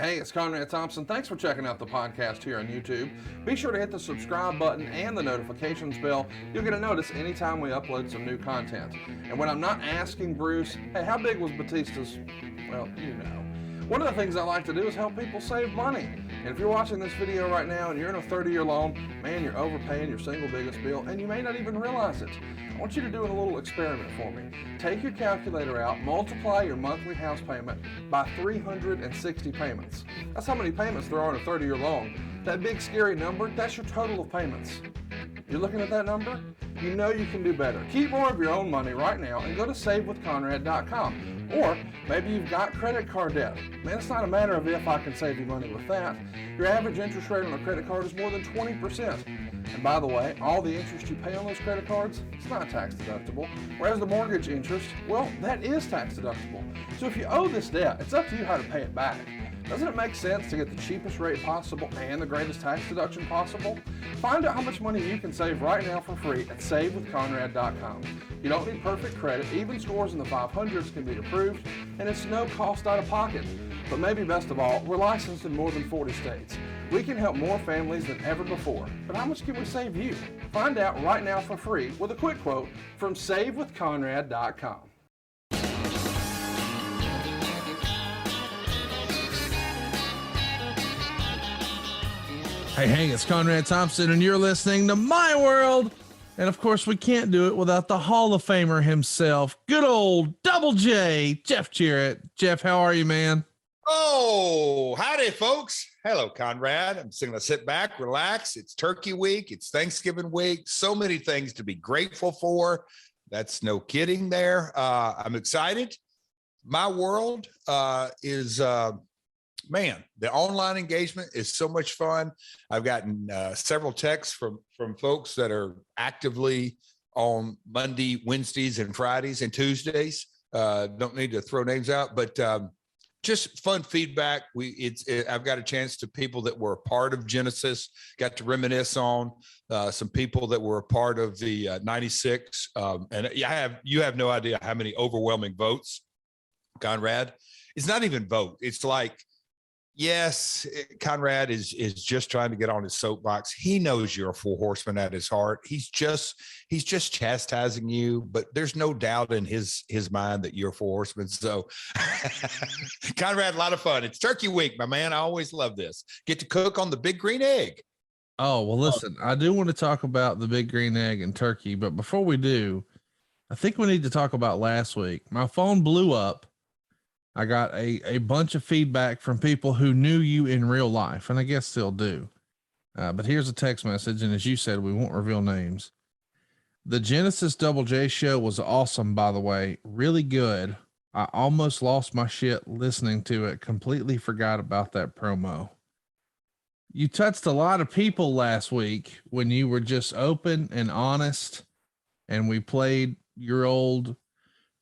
Hey, it's Conrad Thompson. Thanks for checking out the podcast here on YouTube. Be sure to hit the subscribe button and the notifications bell. You'll get a notice anytime we upload some new content. And when I'm not asking Bruce, hey, how big was Batista's? Well, you know. One of the things I like to do is help people save money. And if you're watching this video right now and you're in a 30-year loan, man, you're overpaying your single biggest bill and you may not even realize it. I want you to do a little experiment for me. Take your calculator out, multiply your monthly house payment by 360 payments. That's how many payments there are in a 30-year loan. That big scary number, that's your total of payments. You're looking at that number? You know you can do better. Keep more of your own money right now and go to savewithconrad.com. Or maybe you've got credit card debt. Man, it's not a matter of if I can save you money with that. Your average interest rate on a credit card is more than 20%. And by the way, all the interest you pay on those credit cards, it's not tax deductible. Whereas the mortgage interest, well, that is tax deductible. So if you owe this debt, it's up to you how to pay it back. Doesn't it make sense to get the cheapest rate possible and the greatest tax deduction possible? Find out how much money you can save right now for free at savewithconrad.com. You don't need perfect credit. Even scores in the 500s can be approved, and it's no cost out of pocket. But maybe best of all, we're licensed in more than 40 states. We can help more families than ever before. But how much can we save you? Find out right now for free with a quick quote from savewithconrad.com. Hey, it's Conrad Thompson, and you're listening to My World. And of course, we can't do it without the Hall of Famer himself, good old Double J, Jeff Jarrett. Jeff, how are you, man? Oh, howdy, folks. Hello, Conrad. I'm just going to sit back, relax. It's Turkey week. It's Thanksgiving week. So many things to be grateful for. That's no kidding there. I'm excited. My world is... Man, the online engagement is so much fun. I've gotten several texts from folks that are actively on Monday, Wednesdays, and Fridays and Tuesdays. Don't need to throw names out, but just fun feedback. I've got a chance to people that were a part of Genesis, got to reminisce on some people that were a part of the 96. And you have no idea how many overwhelming votes, Conrad. It's not even vote. It's like, yes, Conrad is just trying to get on his soapbox. He knows you're a four horseman at his heart. He's just chastising you, but there's no doubt in his mind that you're a four horseman. So Conrad, a lot of fun. It's Turkey week, my man. I always love this. Get to cook on the big green egg. Oh, well, listen, I do want to talk about the big green egg and turkey, but before we do, I think we need to talk about last week. My phone blew up. I got a bunch of feedback from people who knew you in real life, and I guess still do. But here's a text message, and as you said, we won't reveal names. The Genesis Double J show was awesome, by the way. Really good. I almost lost my shit listening to it. Completely forgot about that promo. You touched a lot of people last week when you were just open and honest, and we played your old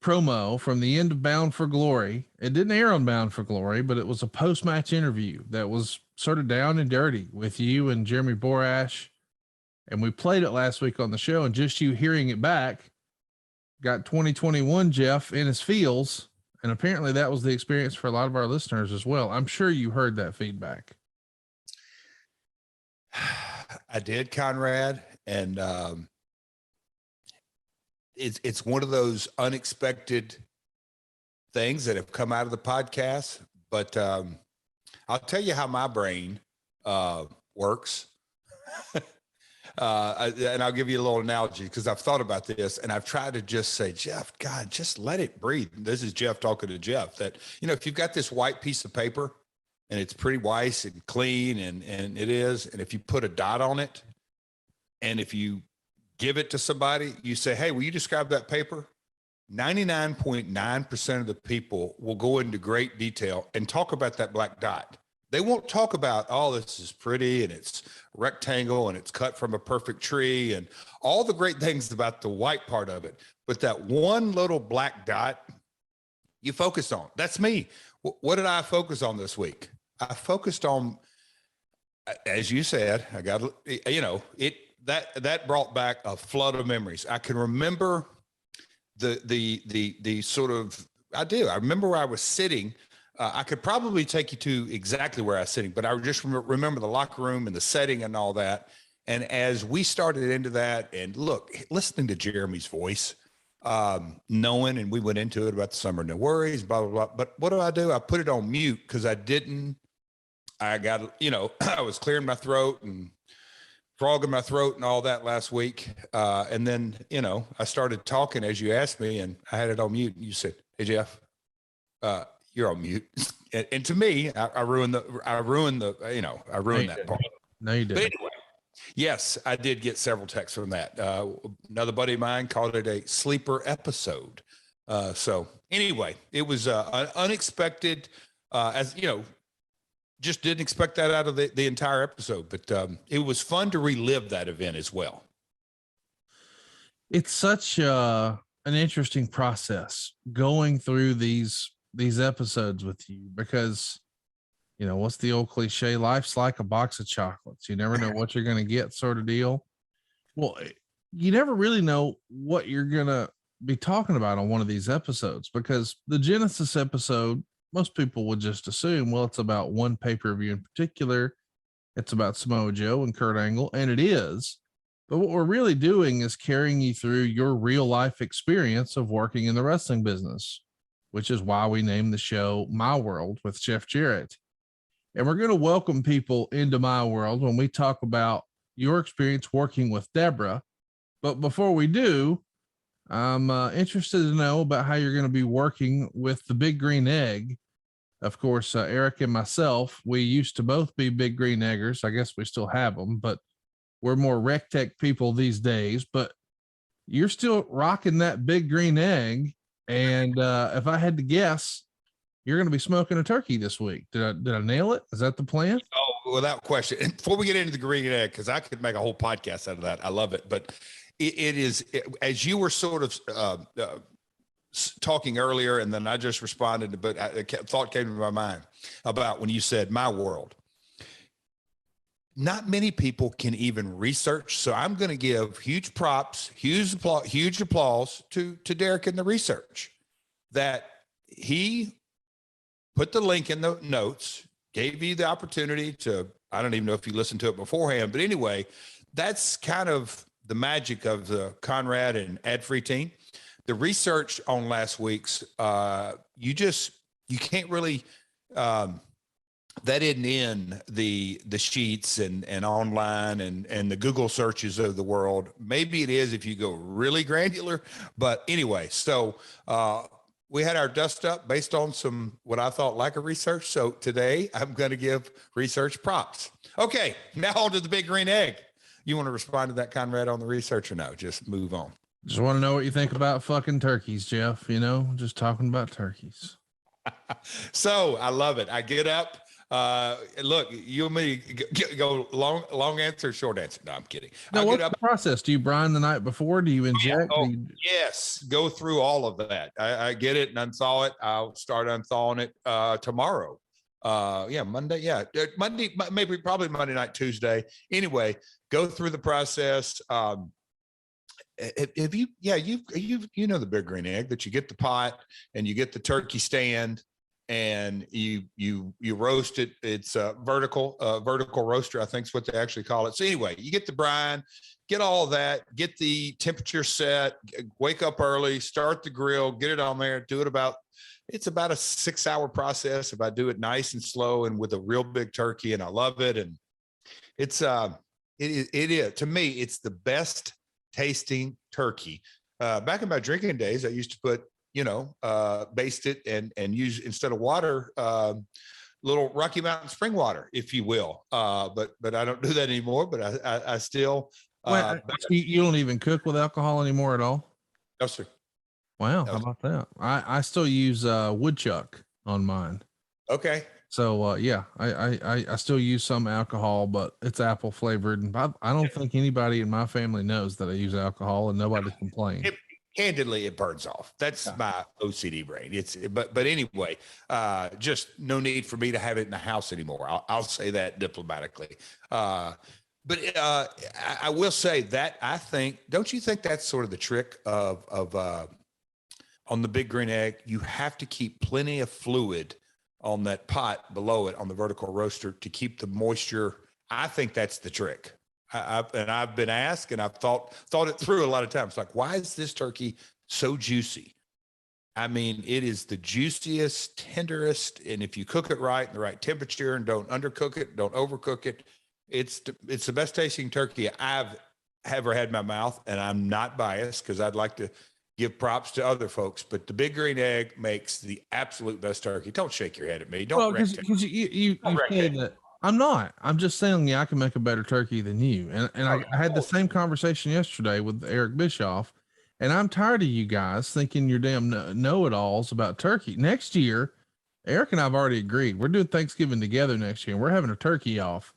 promo from the end of Bound for Glory. It didn't air on Bound for Glory, but it was a post-match interview that was sort of down and dirty with you and Jeremy Borash. And we played it last week on the show, and just you hearing it back got 2021 Jeff in his feels. And apparently that was the experience for a lot of our listeners as well. I'm sure you heard that feedback. I did, Conrad. And, it's one of those unexpected things that have come out of the podcast, but I'll tell you how my brain works. And I'll give you a little analogy because I've thought about this and I've tried to just say, Jeff, God, just let it breathe. This is Jeff talking to Jeff, that, if you've got this white piece of paper and it's pretty white and clean and it is, and if you put a dot on it and if you give it to somebody, you say, hey, will you describe that paper? 99.9% of the people will go into great detail and talk about that black dot. They won't talk about, oh, this is pretty and it's rectangle and it's cut from a perfect tree and all the great things about the white part of it. But that one little black dot you focus on. That's me. What did I focus on this week? I focused on, as you said, I got, that brought back a flood of memories. I can remember the sort of, I remember where I was sitting I could probably take you to exactly where I was sitting, but I just remember the locker room and the setting and all that. And as we started into that, and look, listening to Jeremy's voice, knowing, and we went into it about the summer, no worries, blah, blah, blah. But what do? I put it on mute because I got, I was clearing my throat and frog in my throat and all that last week. And then, I started talking as you asked me, and I had it on mute. And you said, "Hey, Jeff, you're on mute." And to me, I ruined that part. No, you didn't. But anyway, yes, I did get several texts from that. Another buddy of mine called it a sleeper episode. So anyway, it was unexpected, just didn't expect that out of the entire episode, but it was fun to relive that event as well. It's such an interesting process going through these episodes with you, because what's the old cliche? Life's like a box of chocolates. You never know what you're going to get, sort of deal. Well, you never really know what you're going to be talking about on one of these episodes, because the Genesis episode, most people would just assume, well, it's about one pay-per-view in particular. It's about Samoa Joe and Kurt Angle, and it is. But what we're really doing is carrying you through your real life experience of working in the wrestling business, which is why we named the show My World with Jeff Jarrett. And we're going to welcome people into My World when we talk about your experience working with Deborah. But before we do, I'm interested to know about how you're going to be working with the Big Green Egg. Of course, Eric and myself, we used to both be Big Green Eggers. I guess we still have them, but we're more rec tech people these days. But you're still rocking that Big Green Egg. And if I had to guess, you're going to be smoking a turkey this week. Did I nail it? Is that the plan? Oh, without question. And before we get into the green egg, because I could make a whole podcast out of that. I love it. But it is, as you were sort of talking earlier, and then I just responded, but a thought came to my mind about when you said My World. Not many people can even research. So I'm going to give huge props, huge applause to Derek in the research, that he put the link in the notes, gave you the opportunity to, I don't even know if you listened to it beforehand, but anyway, that's kind of the magic of the Conrad and ad-free team. The research on last week's, you can't really, that isn't in the sheets and online and the Google searches of the world. Maybe it is if you go really granular, but anyway, so we had our dust up based on some, what I thought lack of research. So today I'm going to give research props. Okay, now on to the Big Green Egg. You want to respond to that, Conrad, on the research, or no? Just move on. Just want to know what you think about fucking turkeys, Jeff. Just talking about turkeys. So I love it. I get up. Look, you and me go long answer, short answer. No, I'm kidding. Now, what's the process? Do you brine the night before? Do you inject? Yes, go through all of that. I get it and unthaw it. I'll start unthawing it tomorrow. Monday. Yeah, Monday, probably Monday night, Tuesday. Anyway, go through the process. Have you know the Big Green Egg, that you get the pot and you get the turkey stand and you roast it. It's a vertical roaster, I think is what they actually call it. So anyway, you get the brine, get all of that, get the temperature set, wake up early, start the grill, get it on there, do it it's about a 6-hour process if I do it nice and slow and with a real big turkey, and I love it. And it's it is, to me, it's the best tasting turkey. Back in my drinking days, I used to put, baste it and use, instead of water, little Rocky Mountain spring water, if you will. But I don't do that anymore, but I still. You don't even cook with alcohol anymore at all? No, sir. Wow. No, how about that? I still use woodchuck on mine. Okay. So I still use some alcohol, but it's apple flavored. And I don't think anybody in my family knows that I use alcohol, and nobody's complaining. Candidly, it burns off. That's my OCD brain. But anyway, just no need for me to have it in the house anymore. I'll say that diplomatically. But I will say that don't you think that's sort of the trick of on the Big Green Egg? You have to keep plenty of fluid on that pot below it on the vertical roaster to keep the moisture. I think that's the trick. I've been asked, and I've thought it through a lot of times. Like, why is this turkey so juicy? I mean, it is the juiciest, tenderest, and if you cook it right in the right temperature and don't undercook it, don't overcook it, it's the best tasting turkey I've ever had in my mouth. And I'm not biased because I'd like to give props to other folks, but the Big Green Egg makes the absolute best turkey. Don't shake your head at me. Don't because you say that. I'm not. I'm just saying, yeah, I can make a better turkey than you. And I had the same conversation yesterday with Eric Bischoff, and I'm tired of you guys thinking you're damn know-it-alls about turkey. Next year, Eric and I've already agreed. We're doing Thanksgiving together next year, and we're having a turkey off.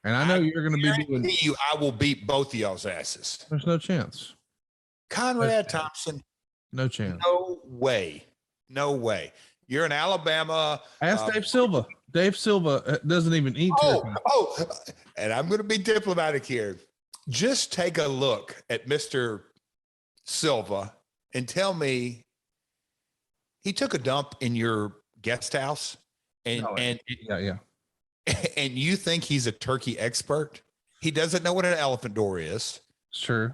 And I know you're going to be doing. I will beat both of y'all's asses. There's no chance. Conrad Thompson. No chance. No way. No way. You're in Alabama. Ask Dave Silva. Dave Silva doesn't even eat turkey. And I'm going to be diplomatic here. Just take a look at Mr. Silva and tell me he took a dump in your guest house and you think he's a turkey expert? He doesn't know what an elephant door is. Sure.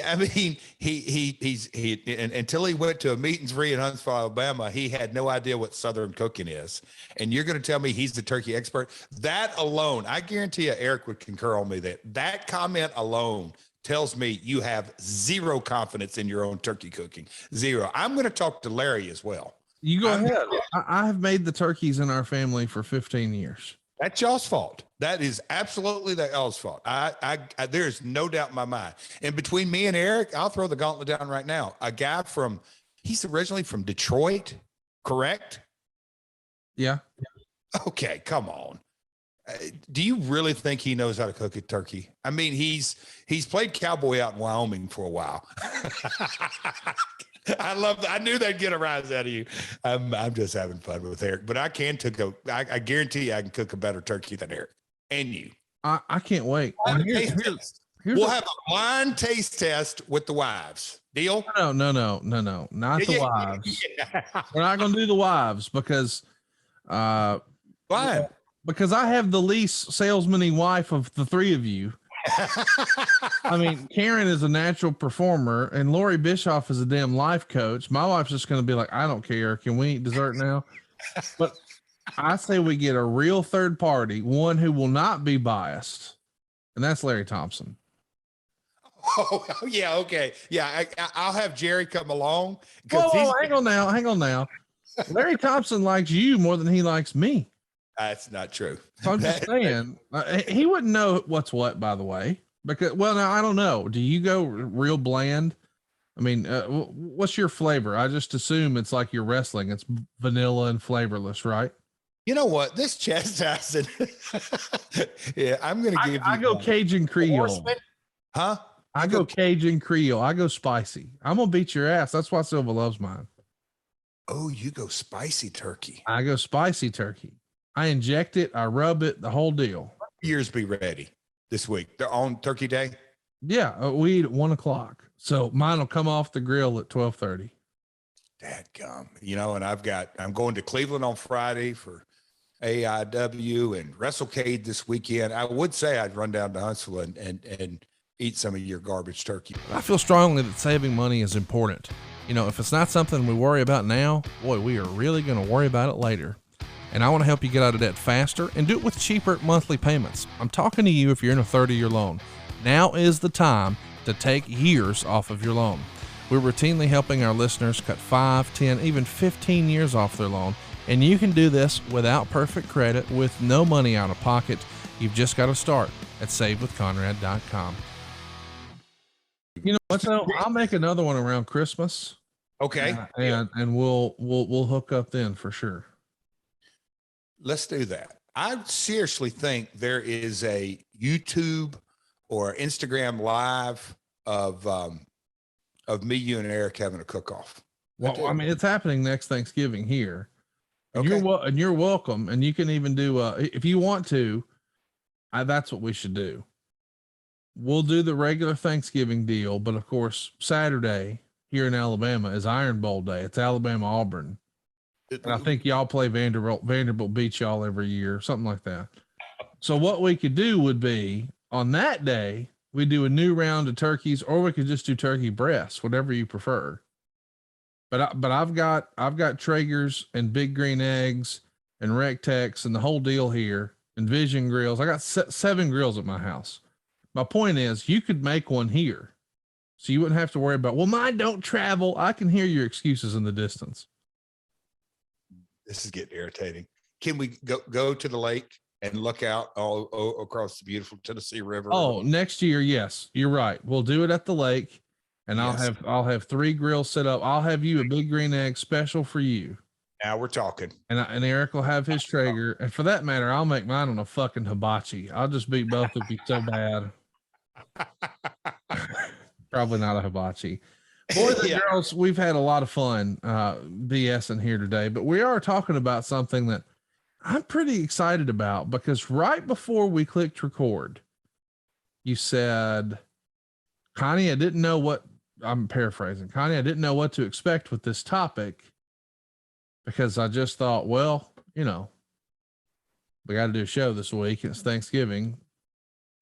I mean, he's until he went to a meat and three in Huntsville, Alabama, he had no idea what Southern cooking is. And you're going to tell me he's the turkey expert? That alone, I guarantee you, Eric would concur on me that comment alone tells me you have zero confidence in your own turkey cooking. Zero. I'm going to talk to Larry as well. You go ahead. I have made the turkeys in our family for 15 years. That's y'all's fault. That is absolutely y'all's fault. I there's no doubt in my mind. And between me and Eric, I'll throw the gauntlet down right now. A guy he's originally from Detroit, correct? Yeah. Okay, come on. Do you really think he knows how to cook a turkey? I mean, he's played cowboy out in Wyoming for a while. I love that. I knew they'd get a rise out of you. I'm just having fun with Eric, but I guarantee you I can cook a better turkey than Eric and you. I can't wait. We'll have a blind taste test with the wives. Deal? No. Not the wives. We're not going to do the wives because, why? Because I have the least salesman-y wife of the three of you. I mean, Karen is a natural performer and Lori Bischoff is a damn life coach. My wife's just going to be like, I don't care. Can we eat dessert now? But I say we get a real third party, one who will not be biased. And that's Larry Thompson. Oh yeah. Okay. Yeah. I'll have Jerry come along. Whoa, hang on now. Larry Thompson likes you more than he likes me. That's not true. So I'm just saying, he wouldn't know what's what, by the way, because, well, now I don't know. Do you go real bland? I mean, what's your flavor? I just assume it's like you're wrestling. It's vanilla and flavorless, right? You know what? This chastising. Yeah, I'm going to give you. I go Cajun Creole. Huh? I go Cajun Creole. I go spicy. I'm going to beat your ass. That's why Silva loves mine. Oh, you go spicy turkey. I go spicy turkey. I inject it. I rub it, the whole deal. Yours be ready this week. They're on Turkey Day. Yeah. We eat at 1:00. So mine will come off the grill at 12:30. Dadgum. You know, and I'm going to Cleveland on Friday for AIW and WrestleCade this weekend. I would say I'd run down to Huntsville and eat some of your garbage turkey. I feel strongly that saving money is important. You know, if it's not something we worry about now, boy, we are really going to worry about it later. And I want to help you get out of debt faster and do it with cheaper monthly payments. I'm talking to you if you're in a 30-year loan. Now is the time to take years off of your loan. We're routinely helping our listeners cut 5, 10, even 15 years off their loan. And you can do this without perfect credit with no money out of pocket. You've just got to start at savewithconrad.com. You know what, though? I'll make another one around Christmas. Okay. And we'll hook up then for sure. Let's do that. I seriously think there is a YouTube or Instagram live of me, you, and Eric having a cook-off. Well, I mean, it's happening next Thanksgiving here. And Okay. you're welcome. And you can even do if you want to. That's what we should do. We'll do the regular Thanksgiving deal, but of course, Saturday here in Alabama is Iron Bowl day. It's Alabama Auburn. And I think y'all play Vanderbilt. Vanderbilt beats y'all every year, something like that. So what we could do would be on that day, we do a new round of turkeys, or we could just do turkey breasts, whatever you prefer. But I've got Traegers and Big Green Eggs and Rectex and the whole deal here, and Vision grills. I got 7 grills at my house. My point is, you could make one here, so you wouldn't have to worry about, well, mine don't travel. I can hear your excuses in the distance. This is getting irritating. Can we go to the lake and look out all across the beautiful Tennessee River? Oh, next year, yes, you're right. We'll do it at the lake, and yes. I'll have 3 grills set up. I'll have you a Big Green Egg special for you. Now we're talking. And Eric will have his Traeger, and for that matter, I'll make mine on a fucking hibachi. I'll just beat both of you so bad. Probably not a hibachi. Boys and girls, we've had a lot of fun BSing here today, but we are talking about something that I'm pretty excited about, because right before we clicked record, you said, Connie, I didn't know what, I'm paraphrasing, Connie, I didn't know what to expect with this topic, because I just thought, well, you know, we got to do a show this week. It's Thanksgiving.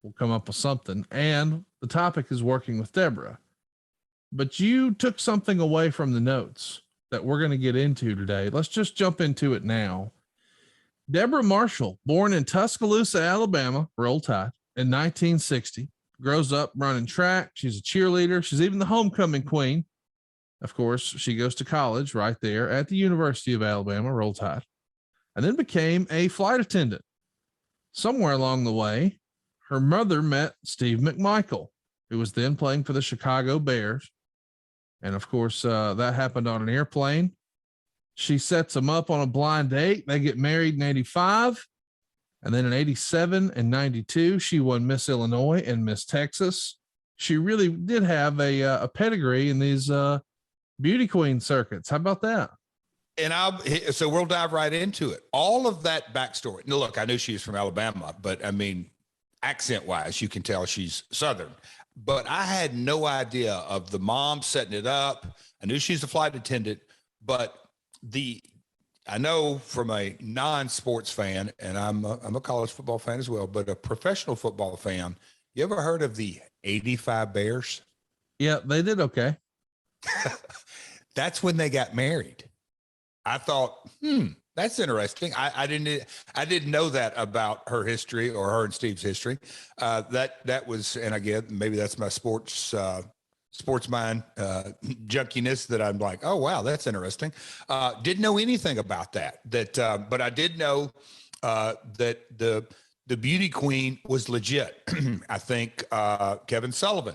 We'll come up with something. And the topic is working with Deborah. But you took something away from the notes that we're going to get into today. Let's just jump into it now. Deborah Marshall, born in Tuscaloosa, Alabama, Roll Tide, in 1960, grows up running track. She's a cheerleader. She's even the homecoming queen. Of course, she goes to college right there at the University of Alabama, Roll Tide, and then became a flight attendant. Somewhere along the way, her mother met Steve McMichael, who was then playing for the Chicago Bears. And of course, that happened on an airplane. She sets him up on a blind date. They get married in 85. And then in 87 and 92, she won Miss Illinois and Miss Texas. She really did have a pedigree in these beauty queen circuits. How about that? And so we'll dive right into it. All of that backstory. Now, look, I knew she was from Alabama, but I mean, accent wise, you can tell she's Southern. But I had no idea of the mom setting it up. I knew she's a flight attendant, but I know from a non-sports fan, and I'm a college football fan as well, but a professional football fan. You ever heard of the 85 Bears? Yeah, they did okay. That's when they got married. I thought, that's interesting. I didn't know that about her history, or her and Steve's history. That was, and again, maybe that's my sports mind junkiness, that I'm like, oh wow, that's interesting. Didn't know anything about that. But I did know that the beauty queen was legit. I think Kevin Sullivan,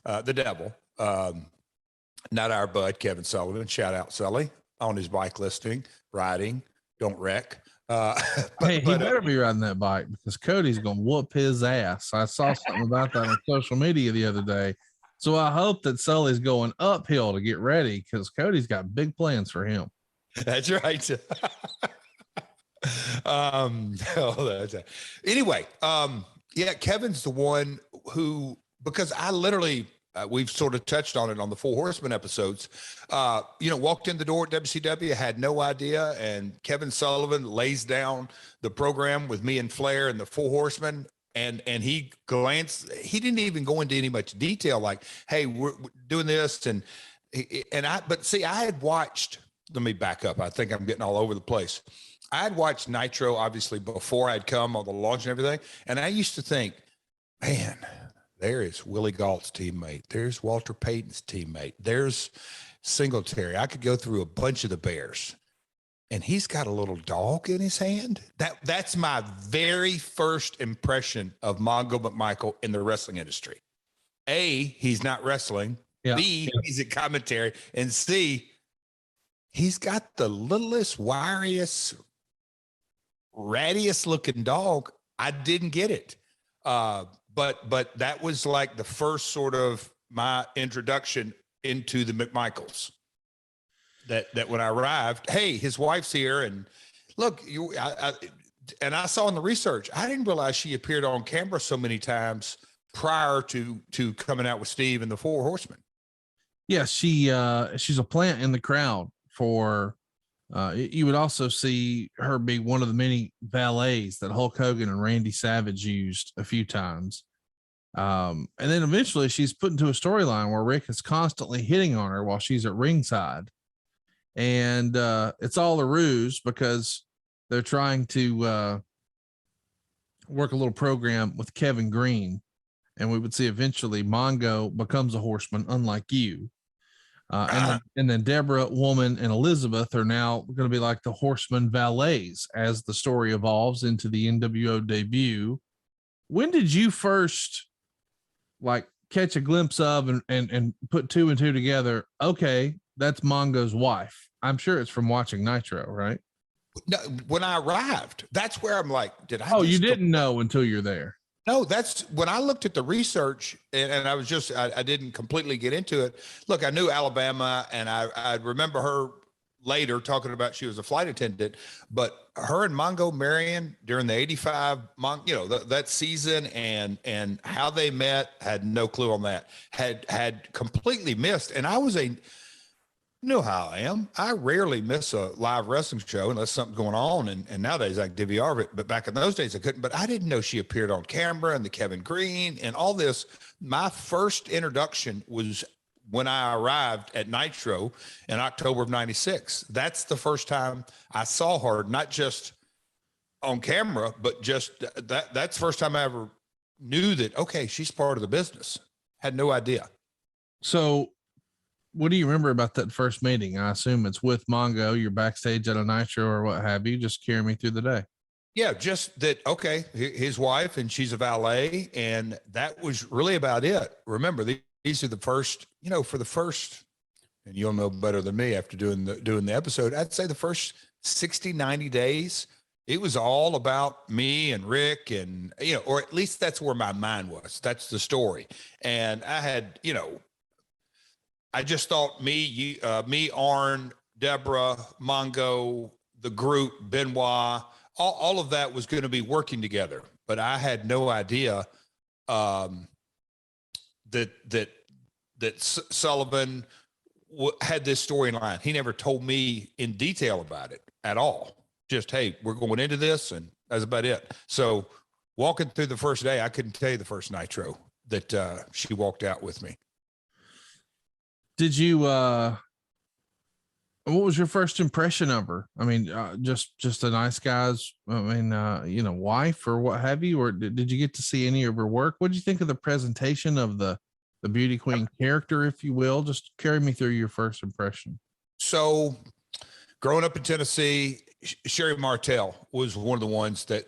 the devil, not our bud, Kevin Sullivan. Shout out Sully on his bike listing. Riding, don't wreck. He better be riding that bike, because Cody's gonna whoop his ass. I saw something about that on social media the other day. So I hope that Sully's going uphill to get ready, because Cody's got big plans for him. That's right. Anyway, yeah, Kevin's the one who, because I literally, we've sort of touched on it on the Four Horsemen episodes. Walked in the door at WCW, had no idea, and Kevin Sullivan lays down the program with me and Flair and the Four Horsemen, and he glanced. He didn't even go into any much detail, like, "Hey, we're doing this," But see, I had watched. Let me back up. I think I'm getting all over the place. I had watched Nitro, obviously, before I'd come on the launch and everything, and I used to think, man, there is Willie Galt's teammate. There's Walter Payton's teammate. There's Singletary. I could go through a bunch of the Bears, and he's got a little dog in his hand. That's my very first impression of Mongo McMichael in the wrestling industry. A, he's not wrestling. Yeah. B, he's a commentary. And C, he's got the littlest, wiriest, rattiest looking dog. I didn't get it. But that was like the first sort of my introduction into the McMichaels. That when I arrived, hey, his wife's here, and look, I saw in the research, I didn't realize she appeared on camera so many times prior to coming out with Steve and the Four Horsemen. Yes, she's a plant in the crowd for You would also see her be one of the many valets that Hulk Hogan and Randy Savage used a few times. And then eventually she's put into a storyline where Rick is constantly hitting on her while she's at ringside. And it's all a ruse because they're trying to work a little program with Kevin Green. And we would see eventually Mongo becomes a horseman, unlike you. And then Deborah, Woman, and Elizabeth are now going to be like the horseman valets as the story evolves into the NWO debut. When did you first like catch a glimpse of and put two and two together? Okay, that's Mongo's wife. I'm sure it's from watching Nitro, right? No, when I arrived, that's where I'm like, did I? Oh, you didn't know until you're there. No, that's when I looked at the research and I was just, I didn't completely get into it. Look, I knew Alabama and I remember her later talking about she was a flight attendant, but her and Mongo marrying during the 85, that season and how they met, had no clue on that, had completely missed. And I was you know how I am. I rarely miss a live wrestling show unless something's going on. And nowadays I can DVR it, but back in those days I couldn't. But I didn't know she appeared on camera and the Kevin Green and all this. My first introduction was when I arrived at Nitro in October of '96. That's the first time I saw her, not just on camera, but just that's the first time I ever knew that, okay, she's part of the business. Had no idea. So what do you remember about that first meeting? I assume it's with Mongo. You're backstage at a Nitro or what have you. Just carry me through the day. Yeah, just that. Okay, his wife, and she's a valet, and that was really about it. Remember, these are the first. For the first, and you'll know better than me after doing the episode. I'd say the first 60, 90 days, it was all about me and Rick, and or at least that's where my mind was. That's the story, and I had I just thought me, Arn, Deborah, Mongo, the group, Benoit, all of that was going to be working together. But I had no idea that Sullivan had this storyline. He never told me in detail about it at all. Just, hey, we're going into this, and that's about it. So walking through the first day, I couldn't tell you the first Nitro that she walked out with me. Did you, what was your first impression of her? I mean, just a nice guy's, wife or what have you, or did you get to see any of her work? What did you think of the presentation of the beauty queen character, if you will? Just carry me through your first impression. So growing up in Tennessee, Sherry Martel was one of the ones that,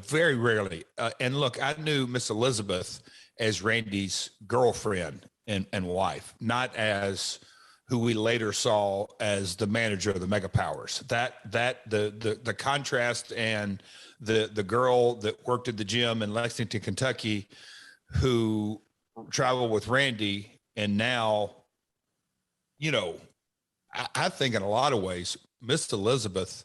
very rarely, and look, I knew Miss Elizabeth as Randy's girlfriend and wife, not as who we later saw as the manager of the Mega Powers. The contrast, and the girl that worked at the gym in Lexington, Kentucky, who traveled with Randy, and now, I think in a lot of ways, Miss Elizabeth,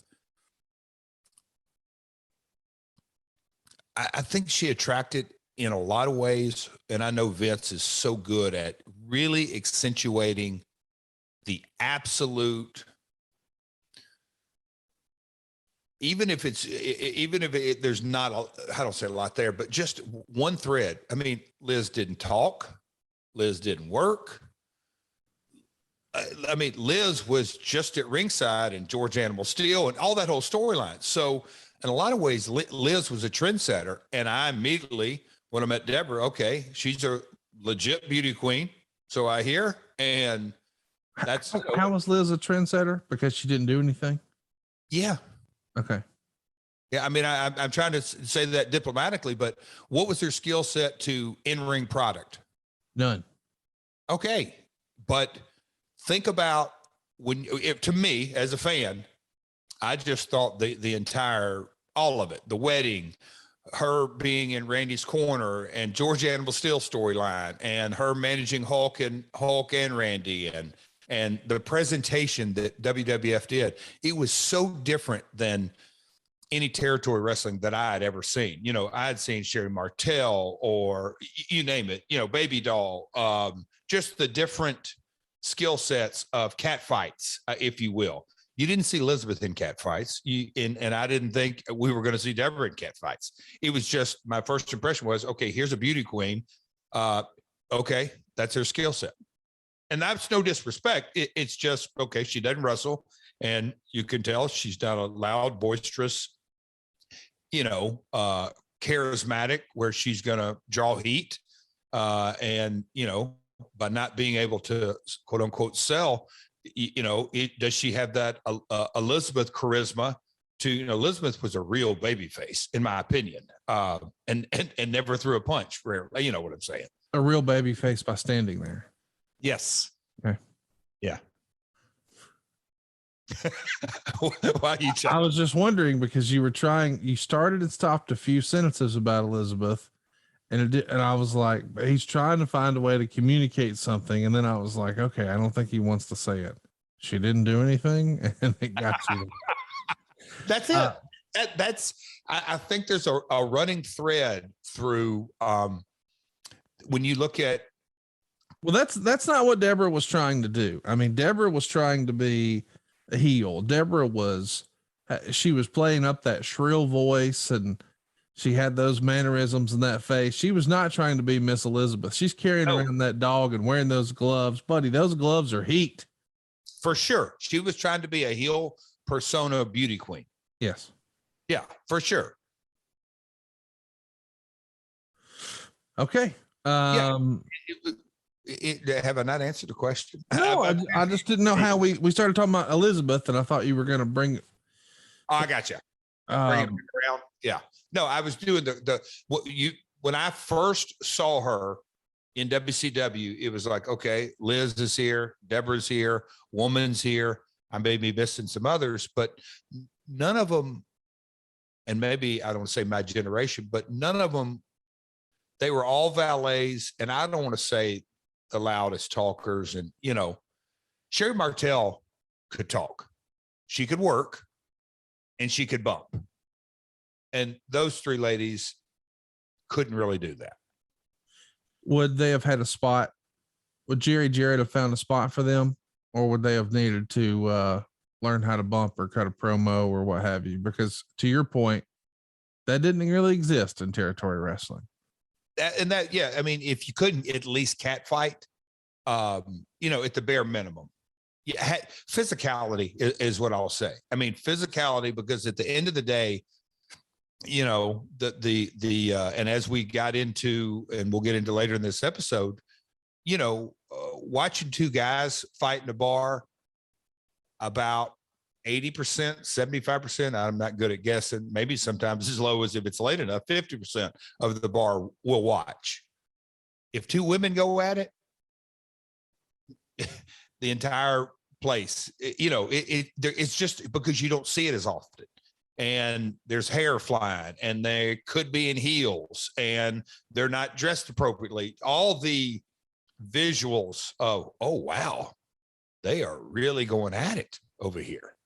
I think she attracted in a lot of ways, and I know Vince is so good at really accentuating the absolute, even if there's not I don't say a lot there, but just one thread. I mean, Liz didn't talk, Liz didn't work. I mean, Liz was just at ringside and George Animal Steel and all that whole storyline. So in a lot of ways, Liz was a trendsetter, and I immediately, when I met Deborah, okay, she's a legit beauty queen. So I hear, and that's how was Liz a trendsetter? Because she didn't do anything. Yeah. Okay. Yeah. I mean, I'm trying to say that diplomatically, but what was her skill set to in-ring product? None. Okay. But think about to me as a fan, I just thought the entire, all of it, the wedding, her being in Randy's corner, and George Animal Steel storyline, and her managing Hulk and Randy, and the presentation that WWF did, it was so different than any territory wrestling that I had ever seen. I had seen Sherry Martel, or you name it, Baby Doll, just the different skill sets of cat fights, if you will. You didn't see Elizabeth in cat fights. And I didn't think we were going to see Deborah in cat fights. It was just, my first impression was, okay, here's a beauty queen. Okay, that's her skill set. And that's no disrespect. It's just, okay, she doesn't wrestle. And you can tell she's not a loud, boisterous, charismatic where she's going to draw heat. And, by not being able to, quote unquote, sell, does she have that Elizabeth charisma to, Elizabeth was a real baby face, in my opinion, and never threw a punch. Rarely, you know what I'm saying? A real baby face by standing there. Yes. Okay. Yeah. Why you? I was just wondering because you started and stopped a few sentences about Elizabeth, and I was like, he's trying to find a way to communicate something, and then I was like, okay, I don't think he wants to say it. She didn't do anything, and it got you. That's it. I think there's a running thread through when you look at. Well, that's not what Deborah was trying to do. I mean, Deborah was trying to be a heel. Deborah she was playing up that shrill voice, and she had those mannerisms and that face. She was not trying to be Miss Elizabeth. She's carrying around that dog and wearing those gloves. Buddy, those gloves are heat. For sure. She was trying to be a heel persona beauty queen. Yes. Yeah, for sure. Okay. Have I not answered the question? No, I just didn't know how we started talking about Elizabeth, and I thought you were going to bring. Oh, I got you. Bring it around. Yeah. No, I was doing when I first saw her in WCW, it was like, okay, Liz is here, Deborah's here, Woman's here. I may be missing some others, but none of them, and maybe I don't want to say my generation, but none of them, they were all valets, and I don't want to say the loudest talkers. And, Sherry Martel could talk. She could work, and she could bump. And those three ladies couldn't really do that. Would they have had a spot? Would Jerry Jarrett have found a spot for them, or would they have needed to learn how to bump or cut a promo or what have you? Because to your point, that didn't really exist in territory wrestling. I mean, if you couldn't at least cat fight, at the bare minimum, physicality is what I'll say. I mean, physicality, because at the end of the day, and as we got into, and we'll get into later in this episode, watching two guys fight in a bar, about 80%, 75%, I'm not good at guessing, maybe sometimes as low as, if it's late enough, 50% of the bar will watch. If two women go at it, the entire place, it's just because you don't see it as often. And there's hair flying, and they could be in heels, and they're not dressed appropriately. All the visuals of, oh, wow, they are really going at it over here.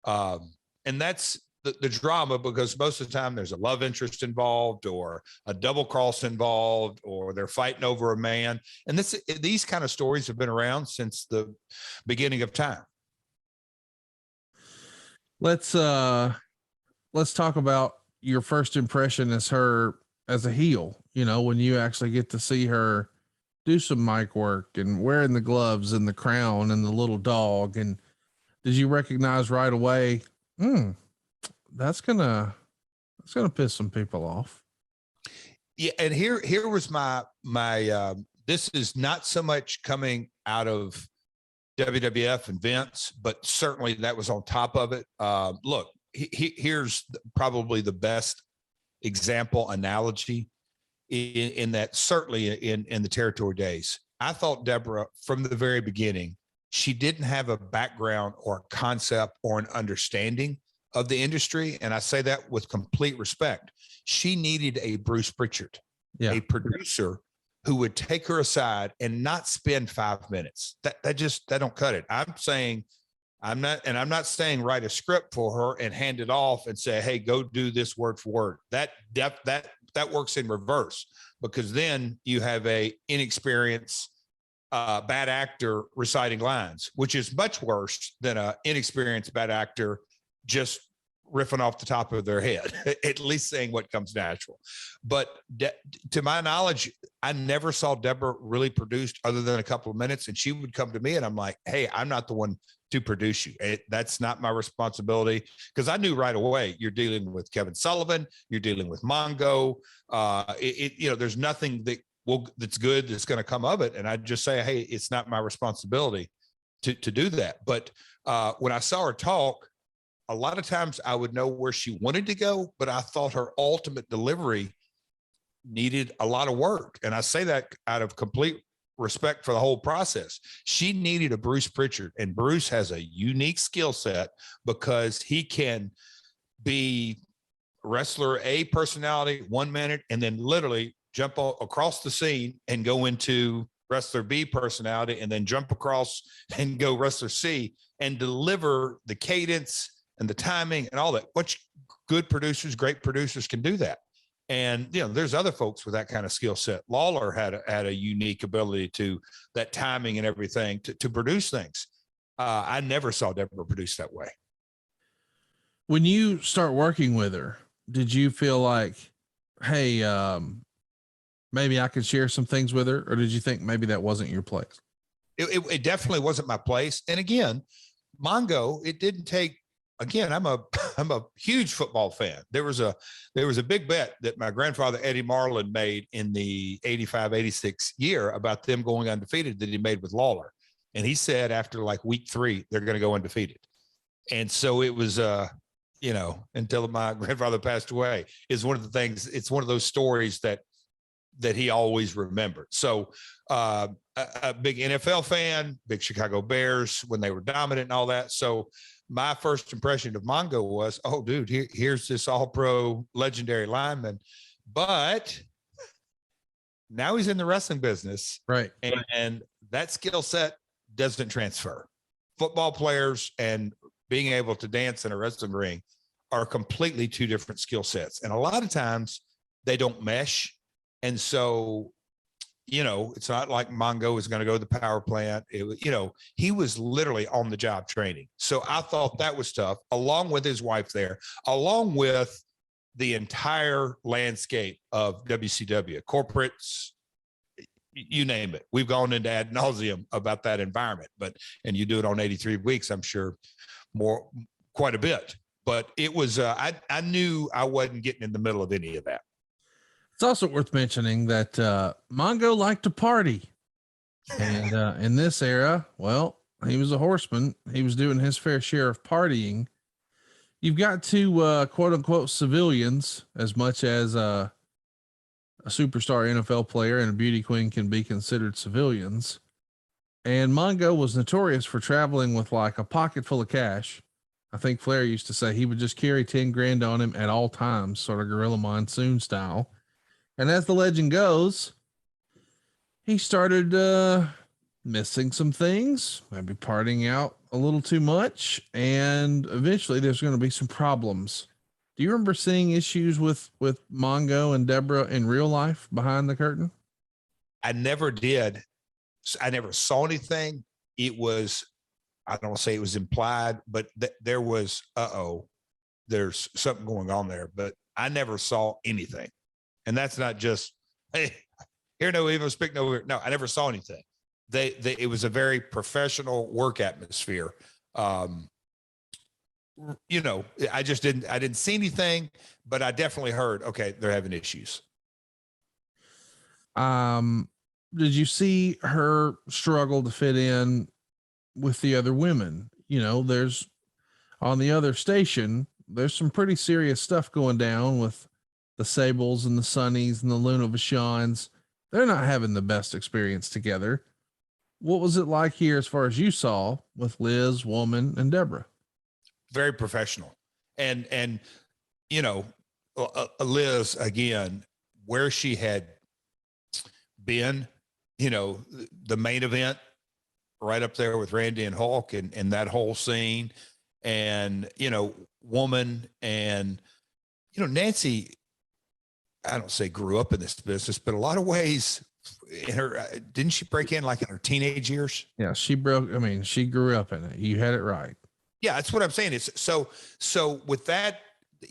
And that's the drama, because most of the time there's a love interest involved, or a double cross involved, or they're fighting over a man. And these kind of stories have been around since the beginning of time. Let's talk about your first impression as her as a heel, when you actually get to see her do some mic work and wearing the gloves and the crown and the little dog. And did you recognize right away, that's gonna piss some people off? Yeah. And here was my this is not so much coming out of WWF and Vince, but certainly that was on top of it. Look, here's probably the best example analogy in that, certainly in the territory days. I thought Deborah, from the very beginning, she didn't have a background or a concept or an understanding of the industry. And I say that with complete respect. She needed a Bruce Pritchard, a producer who would take her aside and not spend 5 minutes. That don't cut it. I'm not saying write a script for her and hand it off and say, hey, go do this word for word. That works in reverse, because then you have a inexperienced bad actor reciting lines, which is much worse than an inexperienced bad actor just riffing off the top of their head, at least saying what comes natural. But to my knowledge, I never saw Deborah really produced other than a couple of minutes. And she would come to me and I'm like, hey, I'm not the one to produce you. That's not my responsibility. Because I knew right away, you're dealing with Kevin Sullivan, you're dealing with Mongo. There's nothing that's good that's going to come of it. And I'd just say, hey, it's not my responsibility to do that. But when I saw her talk, a lot of times I would know where she wanted to go, but I thought her ultimate delivery needed a lot of work. And I say that out of complete respect for the whole process. She needed a Bruce Pritchard, and Bruce has a unique skill set because he can be wrestler A personality 1 minute and then literally jump across the scene and go into wrestler B personality and then jump across and go wrestler C and deliver the cadence and the timing and all that, which good producers, great producers can do that. And, there's other folks with that kind of skill set. Lawler had a unique ability to that timing and everything to produce things. I never saw Deborah produce that way. When you start working with her, did you feel like, hey, maybe I could share some things with her? Or did you think maybe that wasn't your place? It definitely wasn't my place. And again, Mongo, it didn't take, again, I'm a huge football fan. There was a big bet that my grandfather, Eddie Marlin, made in the 85-86 year about them going undefeated that he made with Lawler. And he said after like week 3, they're going to go undefeated. And so it was, until my grandfather passed away, is one of the things, it's one of those stories that he always remembered. So a big NFL fan, big Chicago Bears when they were dominant and all that. So my first impression of Mongo was, oh, dude, here's this all-pro legendary lineman, but now he's in the wrestling business. Right. And that skill set doesn't transfer. Football players and being able to dance in a wrestling ring are completely two different skill sets. And a lot of times they don't mesh. And so, it's not like Mongo is going to go to the power plant. He was literally on the job training. So I thought that was tough, along with his wife there, along with the entire landscape of WCW, corporates, you name it. We've gone into ad nauseum about that environment, and you do it on 83 weeks, I'm sure quite a bit. But it was, I knew I wasn't getting in the middle of any of that. It's also worth mentioning that Mongo liked to party. And in this era, well, he was a horseman. He was doing his fair share of partying. You've got two quote unquote civilians, as much as a superstar NFL player and a beauty queen can be considered civilians. And Mongo was notorious for traveling with like a pocket full of cash. I think Flair used to say he would just carry 10 grand on him at all times, sort of Gorilla Monsoon style. And as the legend goes, he started missing some things, maybe partying out a little too much, and eventually there's going to be some problems. Do you remember seeing issues with Mongo and Deborah in real life behind the curtain? I never did. I never saw anything. It was, I don't want to say it was implied, but there was, there's something going on there, but I never saw anything. And that's not just, hey, hear no evil, speak no evil. No, I never saw anything. It was a very professional work atmosphere. I didn't see anything, but I definitely heard, okay, they're having issues. Did you see her struggle to fit in with the other women? There's on the other station, there's some pretty serious stuff going down with the Sables and the Sunnies and the Luna Vachons. They're not having the best experience together. What was it like here as far as you saw with Liz, Woman, and Deborah? Very professional. And Liz, again, where she had been, the main event right up there with Randy and Hulk and that whole scene, and, Woman and, Nancy, I don't say grew up in this business, but a lot of ways in her, didn't she break in like in her teenage years? Yeah, she grew up in it. You had it right. Yeah, that's what I'm saying. Is so with that,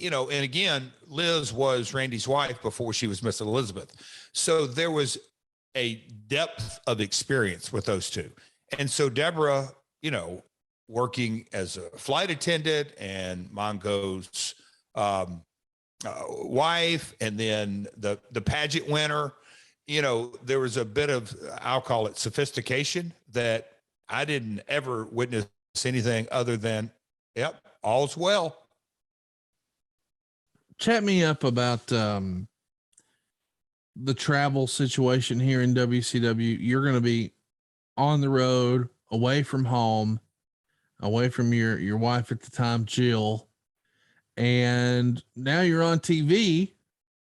and again, Liz was Randy's wife before she was Miss Elizabeth. So there was a depth of experience with those two. And so Deborah, working as a flight attendant and Mongo's wife, and then the pageant winner, there was a bit of, I'll call it sophistication that I didn't ever witness anything other than, yep, all's well. Chat me up about the travel situation here in WCW. You're going to be on the road, away from home, away from your wife at the time, Jill. And now you're on TV.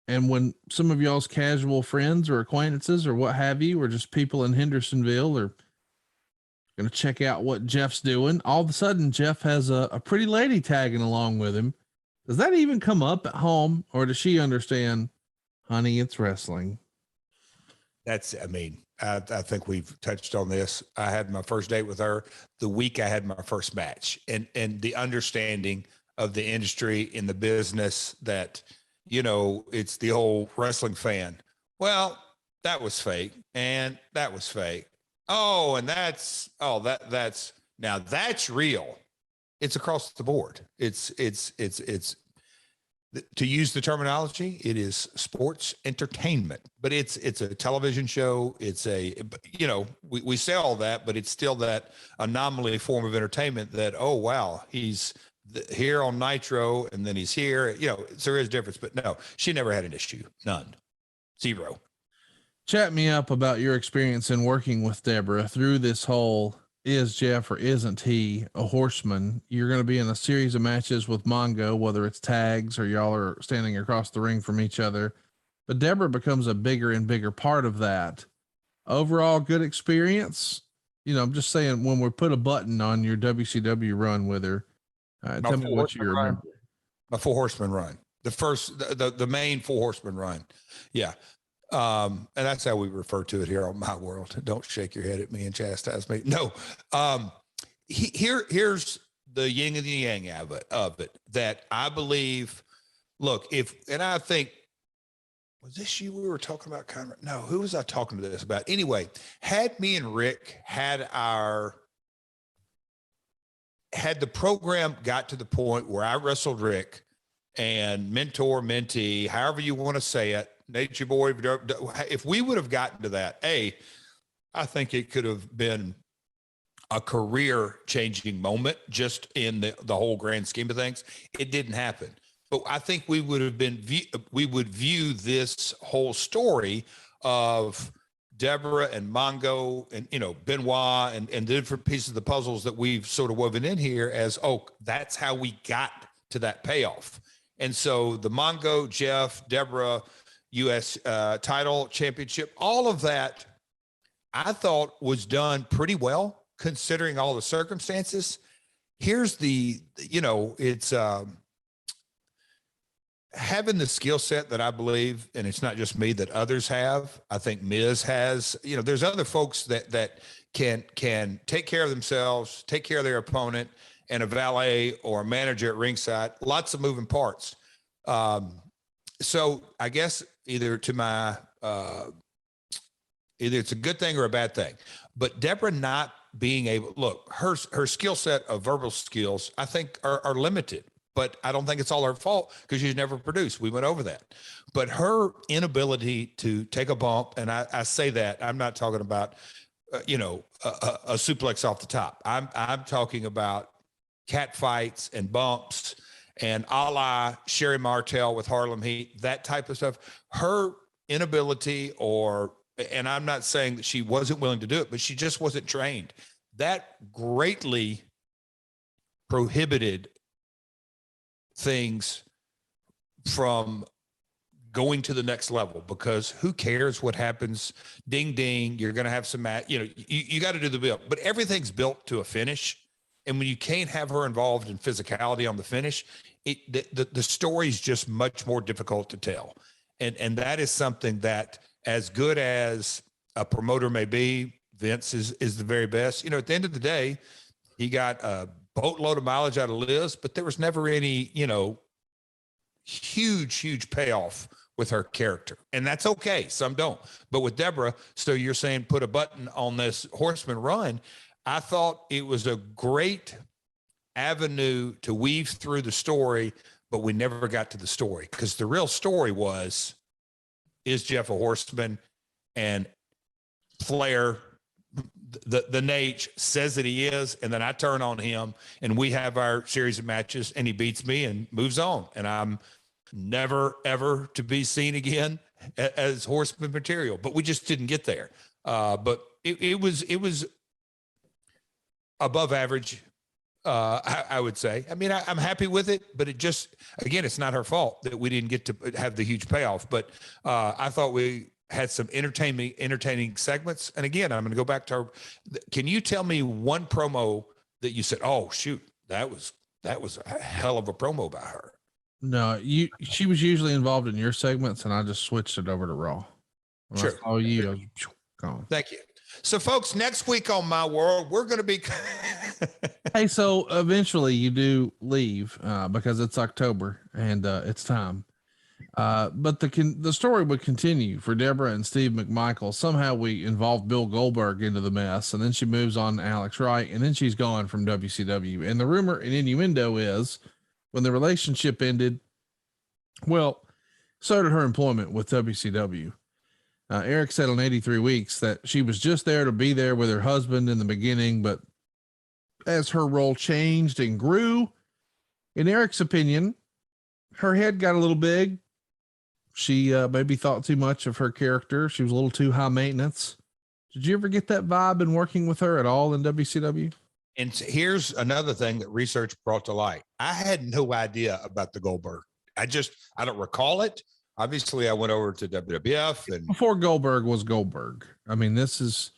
And when some of y'all's casual friends or acquaintances or what have you, or just people in Hendersonville are going to check out what Jeff's doing, all of a sudden Jeff has a pretty lady tagging along with him. Does that even come up at home, or does she understand, honey, it's wrestling? I think we've touched on this. I had my first date with her the week I had my first match, and the understanding of the industry in the business that, it's the old wrestling fan. Well, that was fake, and that was fake. Oh, and that's now that's real. It's across the board. It's to use the terminology, it is sports entertainment, but it's a television show. It's we say all that, but it's still that anomaly form of entertainment that, oh, wow, he's here on Nitro and then he's here, there is difference, but no, she never had an issue. None. Zero. Chat me up about your experience in working with Deborah through this whole, is Jeff or isn't he a horseman? You're going to be in a series of matches with Mongo, whether it's tags or y'all are standing across the ring from each other, but Deborah becomes a bigger and bigger part of that. Overall good experience. I'm just saying, when we put a button on your WCW run with her, tell me what you remember. My 4 horseman run, the main 4 horseman run. Yeah. And that's how we refer to it here on My World. Don't shake your head at me and chastise me. No. Here's the yin and the yang of it that I believe, look, I think, was this you we were talking about, Conrad? No, who was I talking to this about? Anyway, had me and Rick had the program got to the point where I wrestled Rick and mentor, mentee, however you want to say it, Nature Boy, if we would have gotten to that, I think it could have been a career changing moment just in the whole grand scheme of things. It didn't happen. But I think we would view this whole story of Deborah and Mongo and, Benoit and the different pieces of the puzzles that we've sort of woven in here as, that's how we got to that payoff. And so the Mongo, Jeff, Deborah, U.S. title championship, all of that I thought was done pretty well considering all the circumstances. Here's it's having the skill set that I believe, and it's not just me, that others have. I think Miz has, there's other folks that can take care of themselves, take care of their opponent, and a valet or a manager at ringside, lots of moving parts. So I guess either it's a good thing or a bad thing, but Deborah not being able, look, her skill set of verbal skills, I think are limited, but I don't think it's all her fault because she's never produced. We went over that, but her inability to take a bump. And I say that I'm not talking about, a suplex off the top. I'm talking about cat fights and bumps and a la Sherry Martel with Harlem Heat, that type of stuff. Her inability and I'm not saying that she wasn't willing to do it, but she just wasn't trained. That greatly prohibited things from going to the next level, because who cares what happens? Ding, ding. You're going to have some, you got to do the build, but everything's built to a finish. And when you can't have her involved in physicality on the finish, the story is just much more difficult to tell. And that is something that, as good as a promoter may be, Vince is the very best. You know, at the end of the day, he got a boatload of mileage out of Liz, but there was never any, you know, huge payoff with her character. And that's okay. Some don't. But with Deborah, so you're saying put a button on this Horseman run. I thought it was a great avenue to weave through the story, but we never got to the story, because the real story is Jeff a horseman? And Flair, the Nate, says that he is, and then I turn on him, and we have our series of matches, and he beats me and moves on, and I'm never ever to be seen again as horseman material. But we just didn't get there. But it was above average, I would say. I mean, I'm happy with it, but it just, again, it's not her fault that we didn't get to have the huge payoff. But I thought we had some entertaining segments. And again, I'm going to go back to her. Can you tell me one promo that you said, oh shoot, that was a hell of a promo by her? No, she was usually involved in your segments, and I just switched it over to Raw. When Sure. I saw you, I was gone. Thank you. So folks, next week on My World, we're going to be Hey, so eventually you do leave because it's October and it's time. But the story would continue for Deborah and Steve McMichael. Somehow we involved Bill Goldberg into the mess, and then she moves on to Alex Wright, and then she's gone from WCW. And the rumor and innuendo is when the relationship ended, well, so did her employment with WCW. Eric said on 83 Weeks that she was just there to be there with her husband in the beginning, but as her role changed and grew, in Eric's opinion, her head got a little big. She maybe thought too much of her character. She was a little too high maintenance. Did you ever get that vibe in working with her at all in WCW? And here's another thing that research brought to light. I had no idea about the Goldberg. I don't recall it. Obviously, I went over to WWF and before Goldberg was Goldberg. I mean, this is,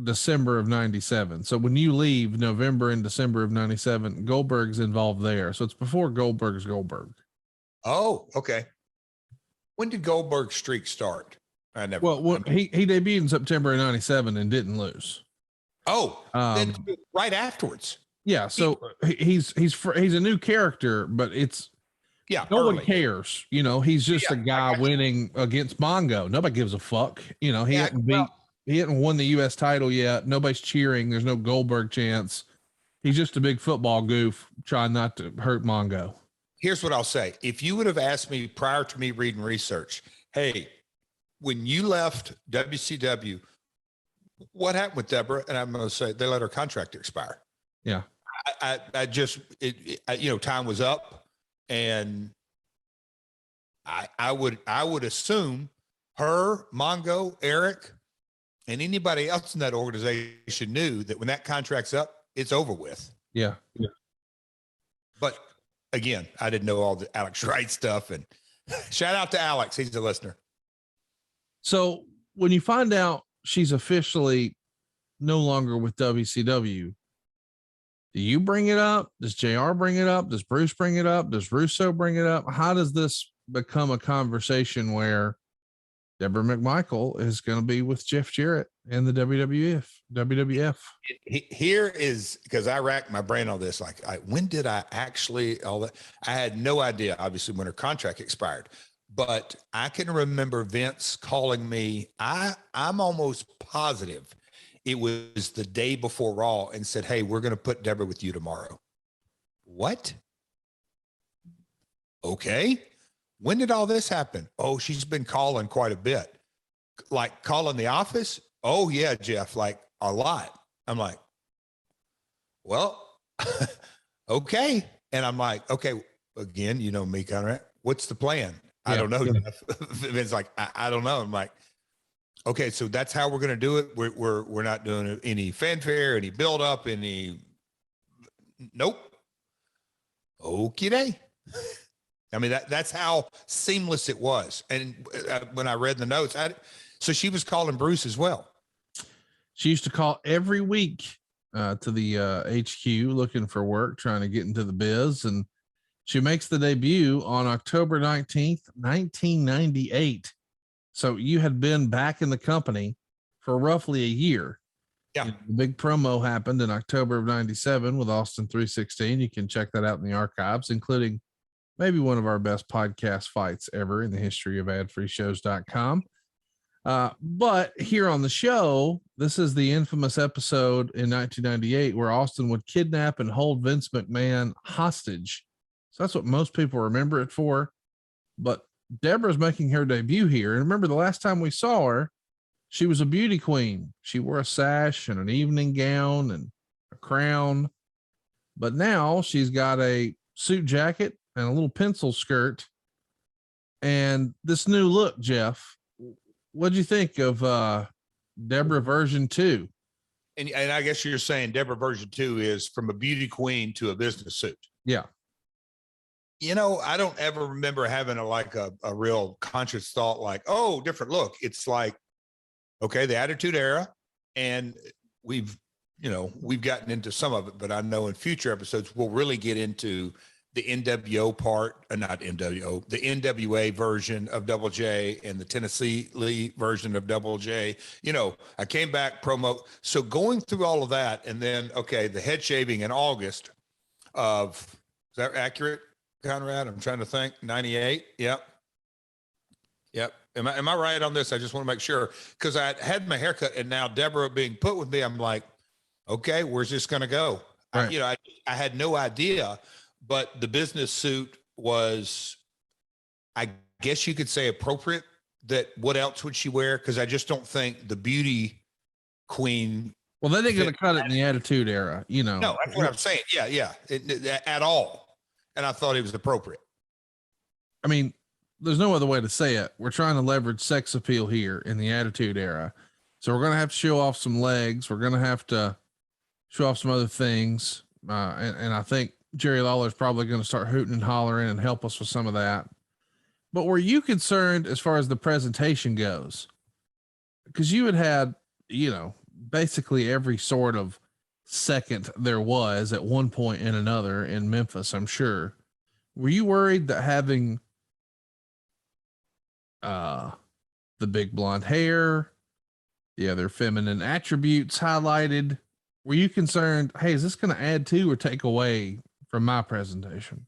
December of 97. So when you leave November and December of 97, Goldberg's involved there. So it's before Goldberg's Goldberg. Oh, okay. When did Goldberg's streak start? He debuted in September of 97 and didn't lose. Oh, then right afterwards. Yeah. So he's a new character, but no one cares. He's just a guy winning against Mongo. Nobody gives a fuck. He hadn't won the U.S. title yet. Nobody's cheering. There's no Goldberg chance. He's just a big football goof trying not to hurt Mongo. Here's what I'll say. If you would have asked me prior to me reading research, hey, when you left WCW, what happened with Deborah? And I'm going to say they let her contract expire. Yeah. Time was up, and I would assume her, Mongo, Eric, and anybody else in that organization knew that when that contract's up, it's over with. Yeah. But again, I didn't know all the Alex Wright stuff, and shout out to Alex. He's a listener. So when you find out she's officially no longer with WCW, do you bring it up? Does JR bring it up? Does Bruce bring it up? Does Russo bring it up? How does this become a conversation where Debra McMichael is going to be with Jeff Jarrett and the WWF? Here is, because I racked my brain on this. When did I actually, I had no idea, obviously, when her contract expired, but I can remember Vince calling me. I'm almost positive it was the day before Raw and said, hey, we're going to put Deborah with you tomorrow. What? Okay. When did all this happen? Oh, she's been calling quite a bit. Like calling the office? Oh yeah, Jeff, like a lot. I'm like, well, okay. And I'm like, okay, again, you know me, Conrad, what's the plan? Yeah, I don't know. Yeah. It's like, I don't know. I'm like, okay, so that's how we're going to do it. We're not doing any fanfare, any build up, nope. Okay. I mean, that's how seamless it was. And when I read the notes, so she was calling Bruce as well. She used to call every week to the HQ looking for work, trying to get into the biz. And She makes the debut on October 19th, 1998. So you had been back in the company for roughly a year. Yeah. And the big promo happened in October of 97 with Austin 316. You can check that out in the archives, including maybe one of our best podcast fights ever in the history of adfreeshows.com. But here on the show, this is the infamous episode in 1998 where Austin would kidnap and hold Vince McMahon hostage. So that's what most people remember it for. But Deborah's making her debut here. And remember, the last time we saw her, she was a beauty queen. She wore a sash and an evening gown and a crown. But now she's got a suit jacket and a little pencil skirt and this new look. Jeff, what'd you think of Deborah version 2? And I guess you're saying Deborah version 2 is from a beauty queen to a business suit. Yeah. You know, I don't ever remember having a real conscious thought like, oh, different look. It's like, okay, the Attitude Era, and we've gotten into some of it, but I know in future episodes we'll really get into the NWO part, not NWO, the NWA version of Double J and the Tennessee Lee version of Double J. You know, I came back promo. So going through all of that, and then, okay, the head shaving in August of, is that accurate, Conrad? I'm trying to think. 98. Yep. Am I right on this? I just want to make sure, because I had my haircut and now Deborah being put with me, I'm like, okay, where's this going to go? Right. I had no idea, but the business suit was, I guess you could say, appropriate. That what else would she wear? Because I just don't think the beauty queen. Well, they didn't going to cut it in the Attitude Era, you know. No, that's what I'm saying. Yeah. At all. And I thought it was appropriate. I mean, there's no other way to say it. We're trying to leverage sex appeal here in the Attitude Era. So we're going to have to show off some legs. We're going to have to show off some other things. And I think Jerry Lawler's probably going to start hooting and hollering and help us with some of that. But were you concerned as far as the presentation goes? Because you had, basically every sort of second there was at one point in another in Memphis, I'm sure. Were you worried that having the big blonde hair, the other feminine attributes highlighted, were you concerned, hey, is this going to add to or take away from my presentation?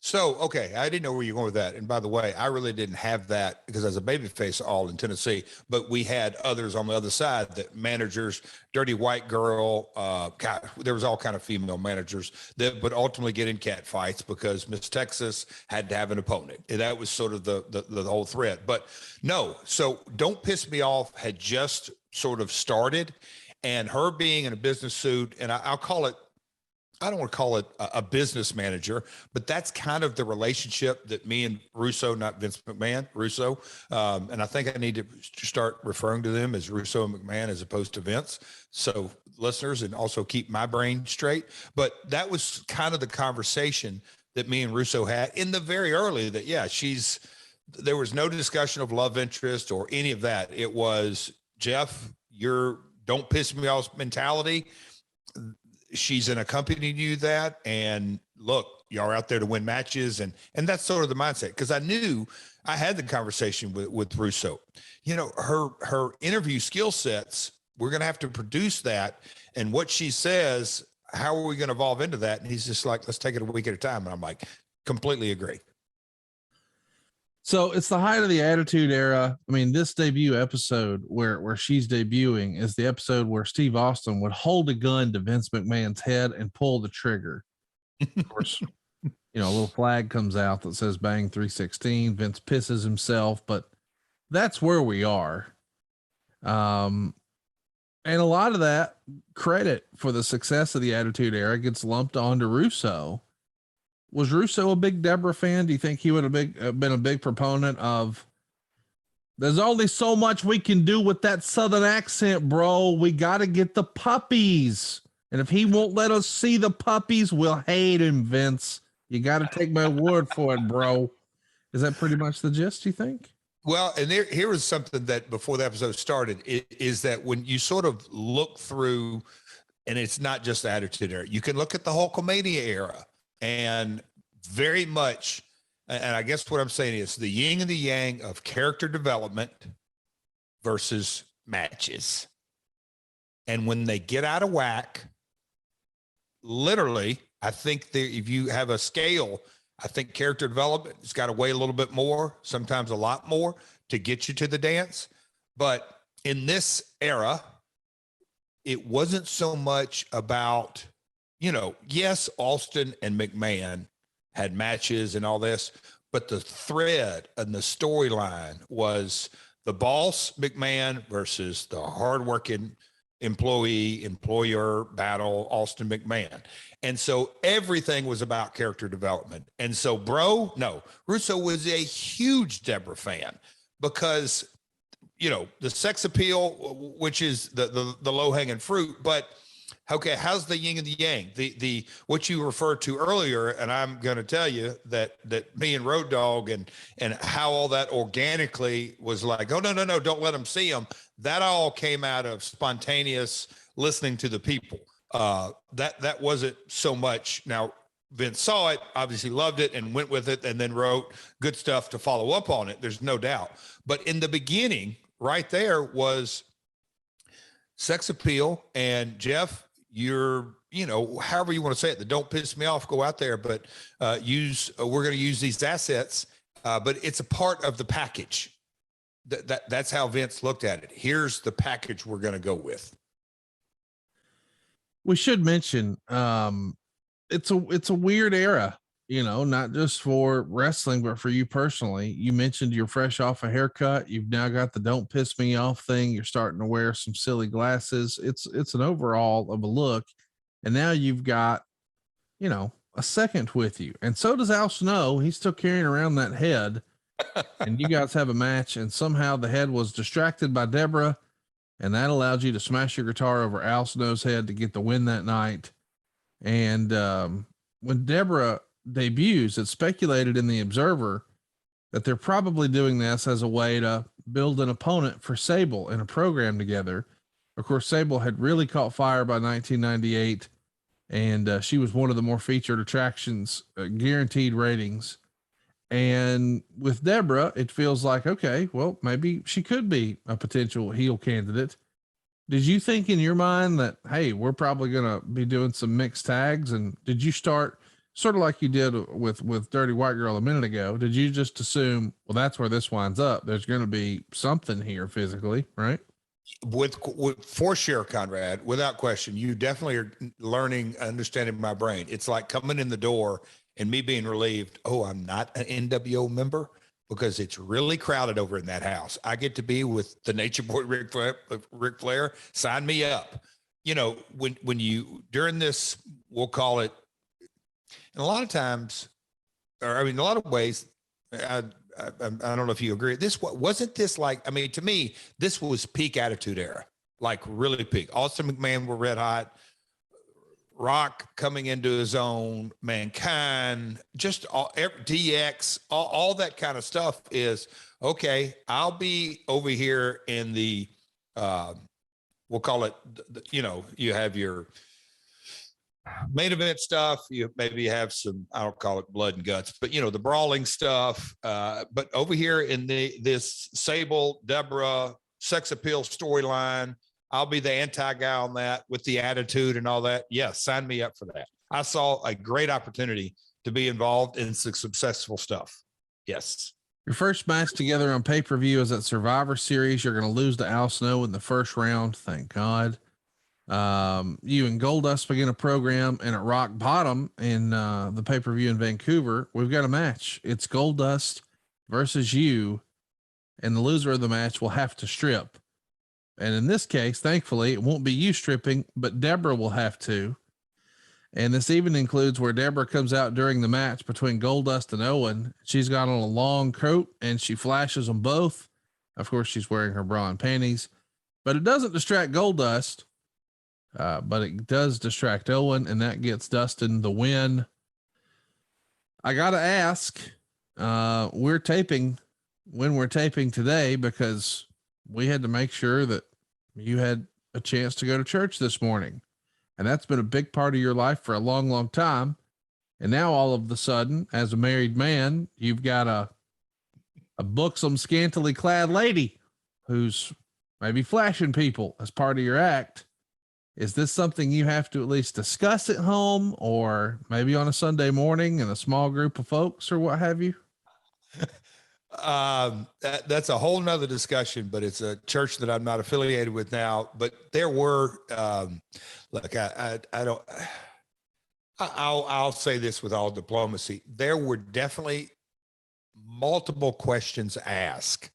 So, okay, I didn't know where you're going with that. And by the way, I really didn't have that because as a babyface all in Tennessee, but we had others on the other side, that managers, Dirty White Girl, there was all kind of female managers that would ultimately get in cat fights because Miss Texas had to have an opponent. And that was sort of the whole thread. But no, so Don't Piss Me Off had just sort of started, and her being in a business suit, and I'll call it, I don't want to call it a business manager, but that's kind of the relationship that me and Russo, not Vince McMahon, Russo. And I think I need to start referring to them as Russo and McMahon as opposed to Vince. So listeners, and also keep my brain straight. But that was kind of the conversation that me and Russo had in the very early that, yeah, there was no discussion of love interest or any of that. It was, Jeff, your don't piss me off mentality. She's in accompanying you that, and look, y'all are out there to win matches. And that's sort of the mindset. Cause I knew I had the conversation with Russo, her interview skill sets, we're going to have to produce that. And what she says, how are we going to evolve into that? And he's just like, let's take it a week at a time. And I'm like, completely agree. So it's the height of the Attitude Era. I mean, this debut episode where she's debuting is the episode where Steve Austin would hold a gun to Vince McMahon's head and pull the trigger. Of course, a little flag comes out that says bang 316. Vince pisses himself, but that's where we are. And a lot of that credit for the success of the Attitude Era gets lumped onto Russo. Was Russo a big Deborah fan? Do you think he would have been a big proponent of, there's only so much we can do with that Southern accent, bro. We got to get the puppies. And if he won't let us see the puppies, we'll hate him, Vince. You got to take my word for it, bro. Is that pretty much the gist, you think? Well, and here was something that before the episode started is that when you sort of look through, and it's not just the Attitude Era, you can look at the Hulkamania era. And very much, and I guess what I'm saying is the yin and the yang of character development versus matches. And when they get out of whack, literally, I think if you have a scale, I think character development has got to weigh a little bit more, sometimes a lot more, to get you to the dance. But in this era, it wasn't so much about, yes, Austin and McMahon had matches and all this, but the thread and the storyline was the boss McMahon versus the hardworking employer battle, Austin McMahon. And so everything was about character development. And so Russo was a huge Deborah fan because, the sex appeal, which is the low hanging fruit, but okay, how's the yin and the yang? The what you referred to earlier, and I'm going to tell you that me and Road Dogg and how all that organically was like, oh no, don't let them see them. That all came out of spontaneous listening to the people. That wasn't so much. Now Vince saw it, obviously loved it, and went with it, and then wrote good stuff to follow up on it. There's no doubt. But in the beginning, right there was sex appeal, and Jeff, you're, however you want to say it, the don't piss me off, go out there, but we're going to use these assets, but it's a part of the package. That's how Vince looked at it. Here's the package we're going to go with. We should mention, it's a weird era, not just for wrestling, but for you personally. You mentioned you're fresh off a haircut. You've now got the don't piss me off thing. You're starting to wear some silly glasses. It's an overall of a look. And now you've got, a second with you. And so does Al Snow. He's still carrying around that head. And you guys have a match, and somehow the head was distracted by Deborah, and that allowed you to smash your guitar over Al Snow's head to get the win that night. And when Deborah debuts, it's speculated in the Observer that they're probably doing this as a way to build an opponent for Sable in a program together. Of course, Sable had really caught fire by 1998, and she was one of the more featured attractions, guaranteed ratings. And with Deborah, it feels like, okay, well, maybe she could be a potential heel candidate. Did you think in your mind that, hey, we're probably going to be doing some mixed tags? And did you start sort of like you did with Dirty White Girl a minute ago? Did you just assume, well, that's where this winds up? There's going to be something here physically, right? With for sure, Conrad, without question, you definitely are learning, understanding my brain. It's like coming in the door and me being relieved. Oh, I'm not an NWO member, because it's really crowded over in that house. I get to be with the Nature Boy Ric Flair. Sign me up. When you during this, we'll call it, and a lot of times, or I mean, a lot of ways, I don't know if you agree. Wasn't this like, I mean, to me, this was peak Attitude Era, like really peak. Austin McMahon were red hot. Rock coming into his own, Mankind, just DX, all that kind of stuff is okay. I'll be over here in the, we'll call it, you have your main event stuff. You maybe have some, I don't call it blood and guts, but the brawling stuff. But over here in this Sable, Deborah, sex appeal storyline, I'll be the anti-guy on that with the attitude and all that. Yes, sign me up for that. I saw a great opportunity to be involved in some successful stuff. Yes. Your first match together on pay-per-view is at Survivor Series. You're going to lose to Al Snow in the first round. Thank God. You and Goldust begin a program, and at Rock Bottom in the pay-per-view in Vancouver, we've got a match. It's Goldust versus you, and the loser of the match will have to strip. And in this case, thankfully, it won't be you stripping, but Deborah will have to. And this even includes where Deborah comes out during the match between Goldust and Owen. She's got on a long coat and she flashes them both. Of course, she's wearing her bra and panties, but it doesn't distract Goldust. But it does distract Owen, and that gets Dustin the win. I got to ask, we're taping today because we had to make sure that you had a chance to go to church this morning. And that's been a big part of your life for a long, long time. And now all of a sudden, as a married man, you've got a buxom, scantily clad lady who's maybe flashing people as part of your act. Is this something you have to at least discuss at home, or maybe on a Sunday morning in a small group of folks, or what have you? That's a whole nother discussion, but it's a church that I'm not affiliated with now. But there were, look, I'll say this with all diplomacy. There were definitely multiple questions asked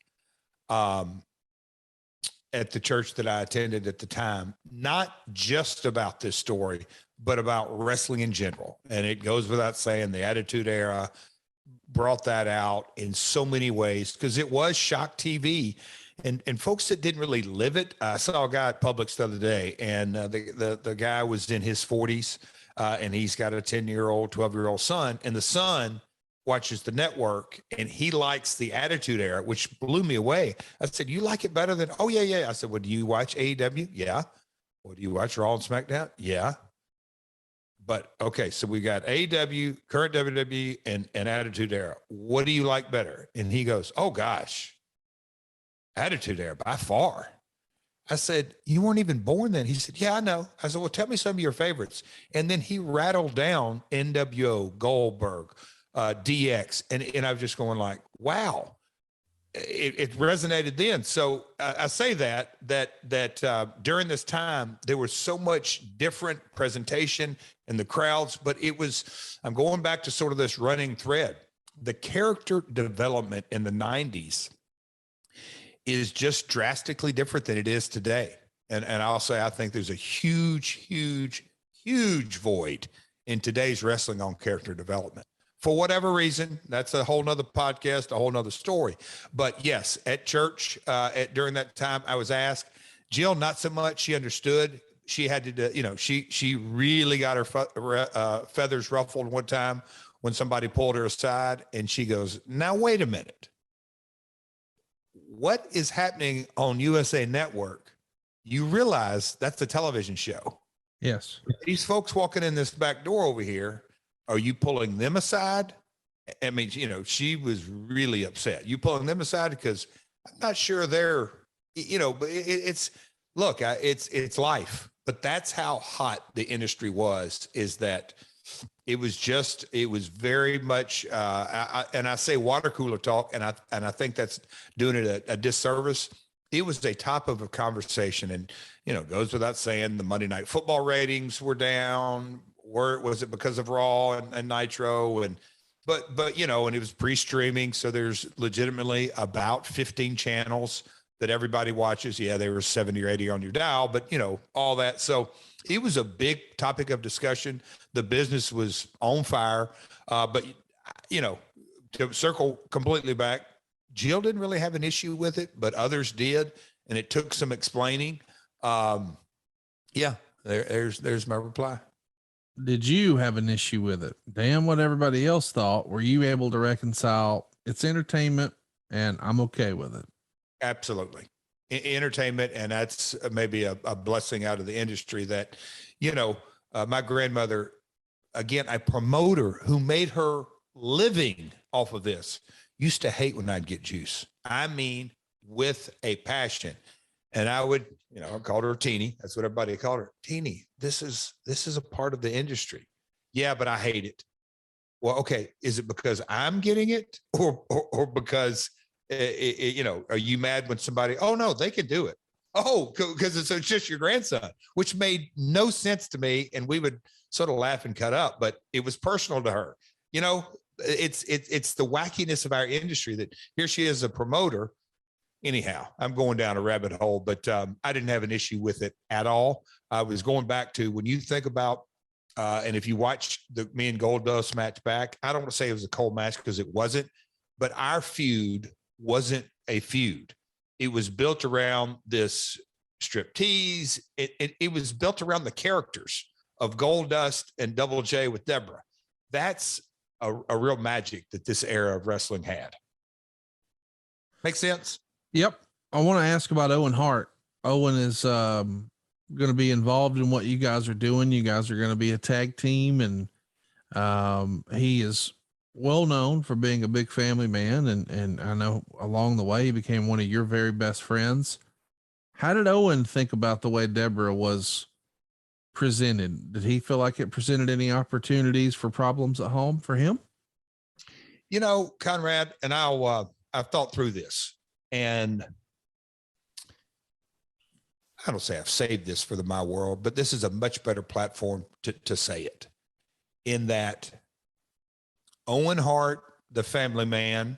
at the church that I attended at the time, not just about this story, but about wrestling in general. And it goes without saying, the Attitude Era brought that out in so many ways, because it was shock TV. And folks that didn't really live it. I saw a guy at Publix the other day, and the guy was in his 40s, and he's got a 10-year-old, 12-year-old son, and the son watches the network, and he likes the Attitude Era, which blew me away. I said, "You like it better than?" "Oh, yeah." I said, "Well, do you watch AEW?" "Yeah." "Well, do you watch Raw and SmackDown?" "Yeah." But okay, so we got AEW, current WWE, and Attitude Era. What do you like better? And he goes, "Oh gosh, Attitude Era by far." I said, "You weren't even born then." He said, "Yeah, I know." I said, "Well, tell me some of your favorites." And then he rattled down NWO, Goldberg, DX. And I was just going like, wow, it resonated then. So I say that during this time, there was so much different presentation in the crowds, but I'm going back to sort of this running thread. The character development in the 90s is just drastically different than it is today. And I'll say, I think there's a huge void in today's wrestling on character development. For whatever reason, that's a whole nother podcast, a whole nother story. But yes, at church, during that time, I was asked. Jill, not so much. She understood. She had to, she really got her feathers ruffled one time when somebody pulled her aside, and she goes, "Now, wait a minute. What is happening on USA Network? You realize that's a television show." Yes. "These folks walking in this back door over here, are you pulling them aside?" I mean, she was really upset. "You pulling them aside because I'm not sure they're, but it's life." But that's how hot the industry was, is that it was very much, and I say water cooler talk, and I think that's doing it a disservice. It was a top of a conversation, and, goes without saying, the Monday Night Football ratings were down. Was it because of Raw and Nitro? But and it was pre-streaming. So there's legitimately about 15 channels that everybody watches. Yeah, there were 70 or 80 on your dial, but all that. So it was a big topic of discussion. The business was on fire. But to circle completely back, Jill didn't really have an issue with it, but others did. And it took some explaining. There's my reply. Did you have an issue with it? Damn what everybody else thought. Were you able to reconcile? It's entertainment and I'm okay with it? Absolutely. Entertainment. And that's maybe a blessing out of the industry that, my grandmother, again, a promoter who made her living off of this, used to hate when I'd get juice. I mean, with a passion. And I would, I called her Teeny. That's what everybody called her. "Teeny, this is a part of the industry." "Yeah, but I hate it." "Well, okay. Is it because I'm getting it, or because, are you mad when somebody, oh no, they can do it? Oh, because it's just your grandson," which made no sense to me. And we would sort of laugh and cut up, but it was personal to her. It's the wackiness of our industry that here she is, a promoter. Anyhow, I'm going down a rabbit hole, but I didn't have an issue with it at all. I was going back to, when you think about, and if you watch me and Goldust match back, I don't want to say it was a cold match because it wasn't, but our feud wasn't a feud. It was built around this striptease. It was built around the characters of Goldust and Double J with Deborah. That's a real magic that this era of wrestling had. Make sense? Yep. I want to ask about Owen Hart. Owen is going to be involved in what you guys are doing. You guys are going to be a tag team, and He is well known for being a big family man, and I know along the way he became one of your very best friends. How did Owen think about the way Deborah was presented? Did he feel like it presented any opportunities for problems at home for him? You know, Conrad, and I've thought through this, and I don't say I've saved this for my world, but this is a much better platform to say it, in that Owen Hart, the family man,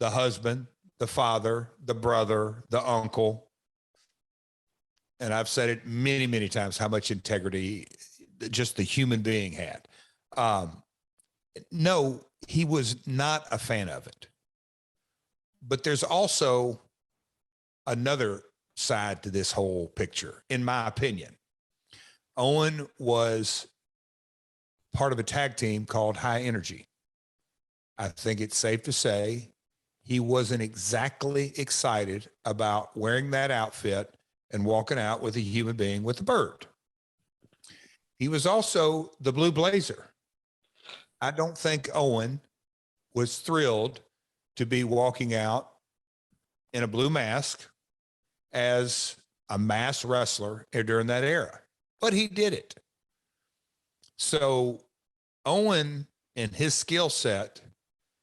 the husband, the father, the brother, the uncle, and I've said it many, many times, how much integrity just the human being had. No, he was not a fan of it. But there's also another side to this whole picture, in my opinion. Owen was part of a tag team called High Energy. I think it's safe to say he wasn't exactly excited about wearing that outfit and walking out with a human being with a bird. He was also the Blue Blazer. I don't think Owen was thrilled to be walking out in a blue mask as a mass wrestler during that era, but he did it. So Owen and his skill set,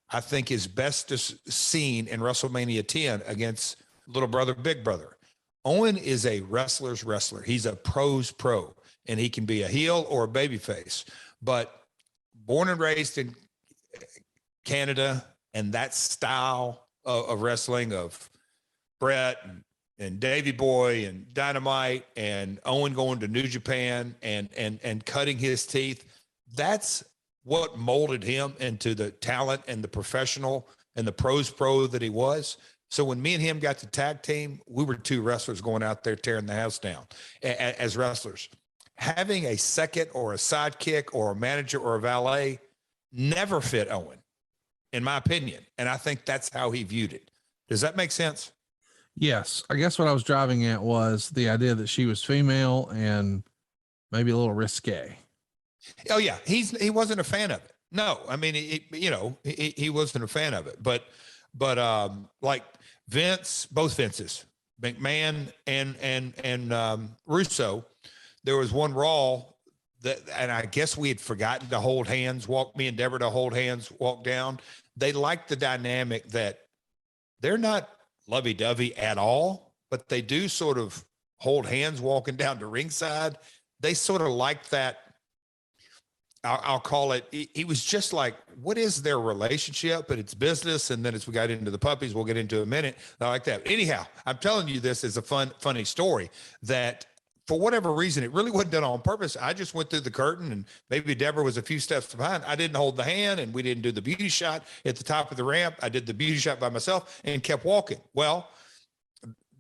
I think, is best seen in WrestleMania 10 against little brother, big brother. Owen is a wrestler's wrestler. He's a pro's pro, and he can be a heel or a babyface. But born and raised in Canada, and that style of wrestling of Brett and Davey Boy and Dynamite and Owen going to New Japan and cutting his teeth, that's what molded him into the talent and the professional and the pro's pro that he was. So when me and him got to tag team, we were two wrestlers going out there tearing the house down as wrestlers. Having a second or a sidekick or a manager or a valet never fit Owen, in my opinion. And I think that's how he viewed it. Does that make sense? Yes. I guess what I was driving at was the idea that she was female and maybe a little risque. Oh yeah. He wasn't a fan of it. No, I mean, he wasn't a fan of it, but like Vince, both Vinces, McMahon and Russo, there was one Raw that, and I guess we had forgotten to hold hands, me and Deborah to hold hands, walk down. They liked the dynamic that they're not lovey-dovey at all, but they do sort of hold hands walking down to ringside. They sort of like that. I'll call it, he was just like, what is their relationship? But it's business. And then as we got into the puppies, we'll get into a minute. I like that. Anyhow, I'm telling you, this is a funny story that for whatever reason, it really wasn't done on purpose. I just went through the curtain, and maybe Deborah was a few steps behind. I didn't hold the hand, and we didn't do the beauty shot at the top of the ramp. I did the beauty shot by myself and kept walking. Well,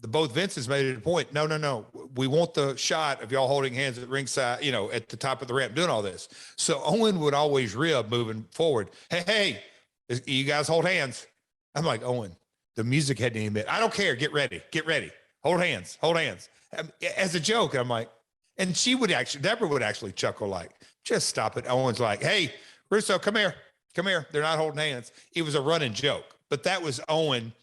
both Vinces made it a point. No. We want the shot of y'all holding hands at ringside, at the top of the ramp, doing all this. So Owen would always rib moving forward. Hey, you guys hold hands. I'm like, Owen, the music hadn't even been. I don't care. Get ready. Hold hands. As a joke. I'm like, and Deborah would actually chuckle like, just stop it. Owen's like, hey, Russo, come here. They're not holding hands. It was a running joke, but that was Owen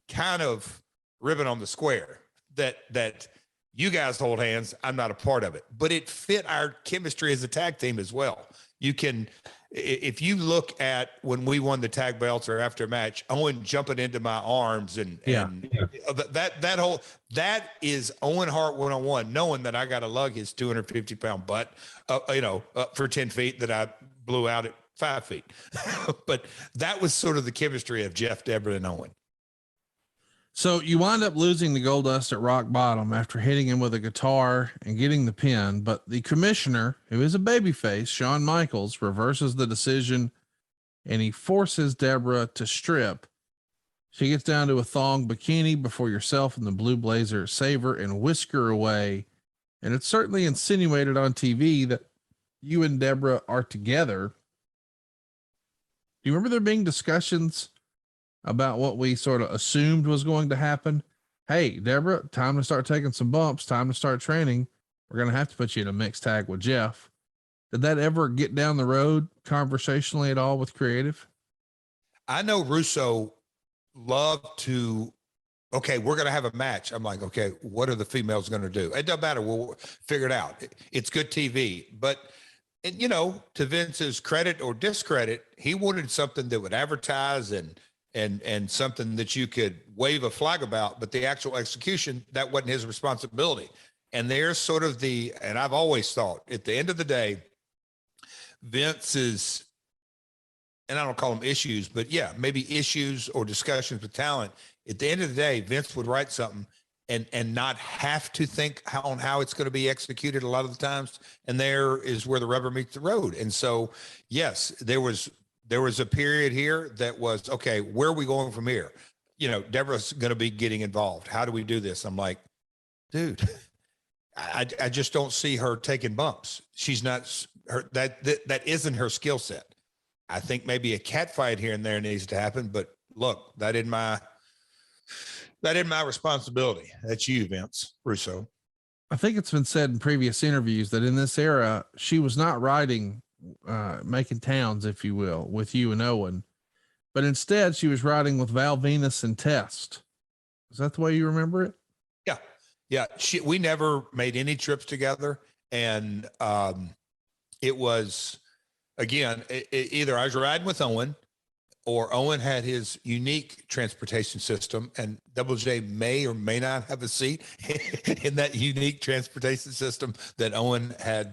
kind of ribbon on the square that you guys hold hands. I'm not a part of it, but it fit our chemistry as a tag team as well. You can, if you look at when we won the tag belts or after a match, Owen jumping into my arms and that is Owen Hart one-on-one, knowing that I got to lug his 250-pound butt, for 10 feet that I blew out at 5 feet. But that was sort of the chemistry of Jeff, Deborah, and Owen. So you wind up losing the Goldust at rock bottom after hitting him with a guitar and getting the pin, but the commissioner, who is a babyface, Shawn Michaels, reverses the decision and he forces Deborah to strip. She gets down to a thong bikini before yourself and the Blue Blazer save her and whisk her away. And it's certainly insinuated on TV that you and Deborah are together. Do you remember there being discussions about what we sort of assumed was going to happen? Hey, Deborah, time to start taking some bumps, time to start training. We're going to have to put you in a mixed tag with Jeff. Did that ever get down the road conversationally at all with creative? I know Russo loved to, okay, we're going to have a match. I'm like, okay, what are the females going to do? It doesn't matter. We'll figure it out. It's good TV. But, and, you know, to Vince's credit or discredit, he wanted something that would advertise and something that you could wave a flag about, but the actual execution, that wasn't his responsibility. And there's sort of and I've always thought at the end of the day, Vince's, and I don't call them issues, but yeah, maybe issues or discussions with talent. At the end of the day, Vince would write something and not have to think on how it's going to be executed a lot of the times. And there is where the rubber meets the road. And so, yes, there was a period here that was, okay, where are we going from here? You know, Deborah's going to be getting involved. How do we do this? I'm like, dude, I just don't see her taking bumps. She's not that isn't her skill set. I think maybe a cat fight here and there needs to happen, but look, that isn't my responsibility. That's you, Vince Russo. I think it's been said in previous interviews that in this era, she was not writing, making towns, if you will, with you and Owen, but instead she was writing with Val Venus and Test. Is that the way you remember it? Yeah. We never made any trips together. And it was, again, either I was riding with Owen or Owen had his unique transportation system, and Double J may or may not have a seat in that unique transportation system that Owen had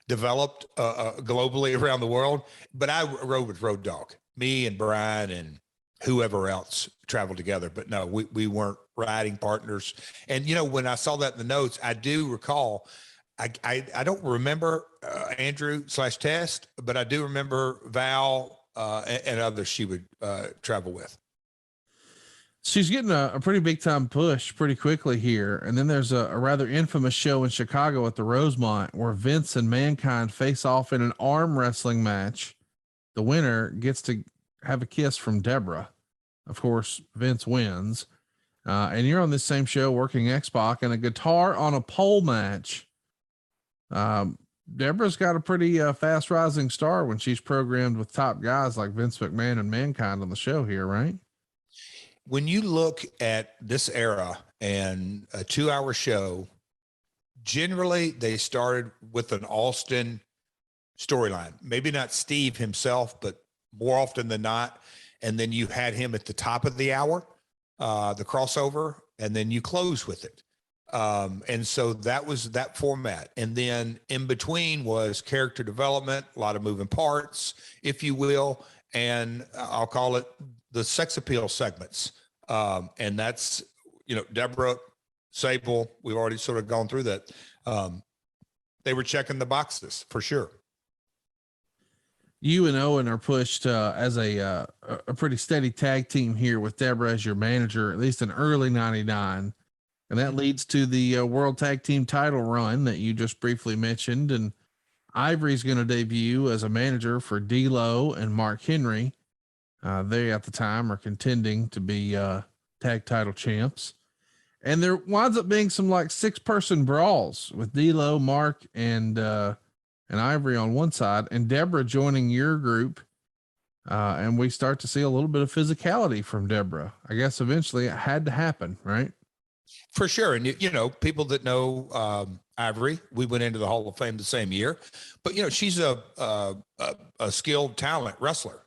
developed globally around the world. But I rode with Road Dogg, me and Brian and whoever else traveled together. But no, we weren't riding partners. And, you know, when I saw that in the notes, I do recall, I don't remember Andrew/Test, but I do remember Val and others she would travel with. She's getting a pretty big time push pretty quickly here. And then there's a rather infamous show in Chicago at the Rosemont where Vince and Mankind face off in an arm wrestling match. The winner gets to have a kiss from Deborah. Of course, Vince wins. And you're on this same show working X-Pac and a guitar on a pole match. Deborah's got a pretty fast rising star when she's programmed with top guys like Vince McMahon and Mankind on the show here, right? When you look at this era and a 2-hour show, generally they started with an Austin storyline, maybe not Steve himself, but more often than not. And then you had him at the top of the hour, the crossover, and then you close with it. And so that was that format. And then in between was character development, a lot of moving parts, if you will. And I'll call it the sex appeal segments. And that's, you know, Deborah, Sable, we've already sort of gone through that. They were checking the boxes for sure. You and Owen are pushed as a pretty steady tag team here with Deborah as your manager, at least in early 99. And that leads to the World Tag Team title run that you just briefly mentioned. And Ivory's going to debut as a manager for D'Lo and Mark Henry. They at the time are contending to be tag title champs. And there winds up being some like 6-person brawls with D'Lo, Mark, and Ivory on one side, and Deborah joining your group. And we start to see a little bit of physicality from Deborah. I guess eventually it had to happen, right? For sure. And, you know, people that know Ivory, we went into the Hall of Fame the same year, but, you know, she's a skilled talent wrestler.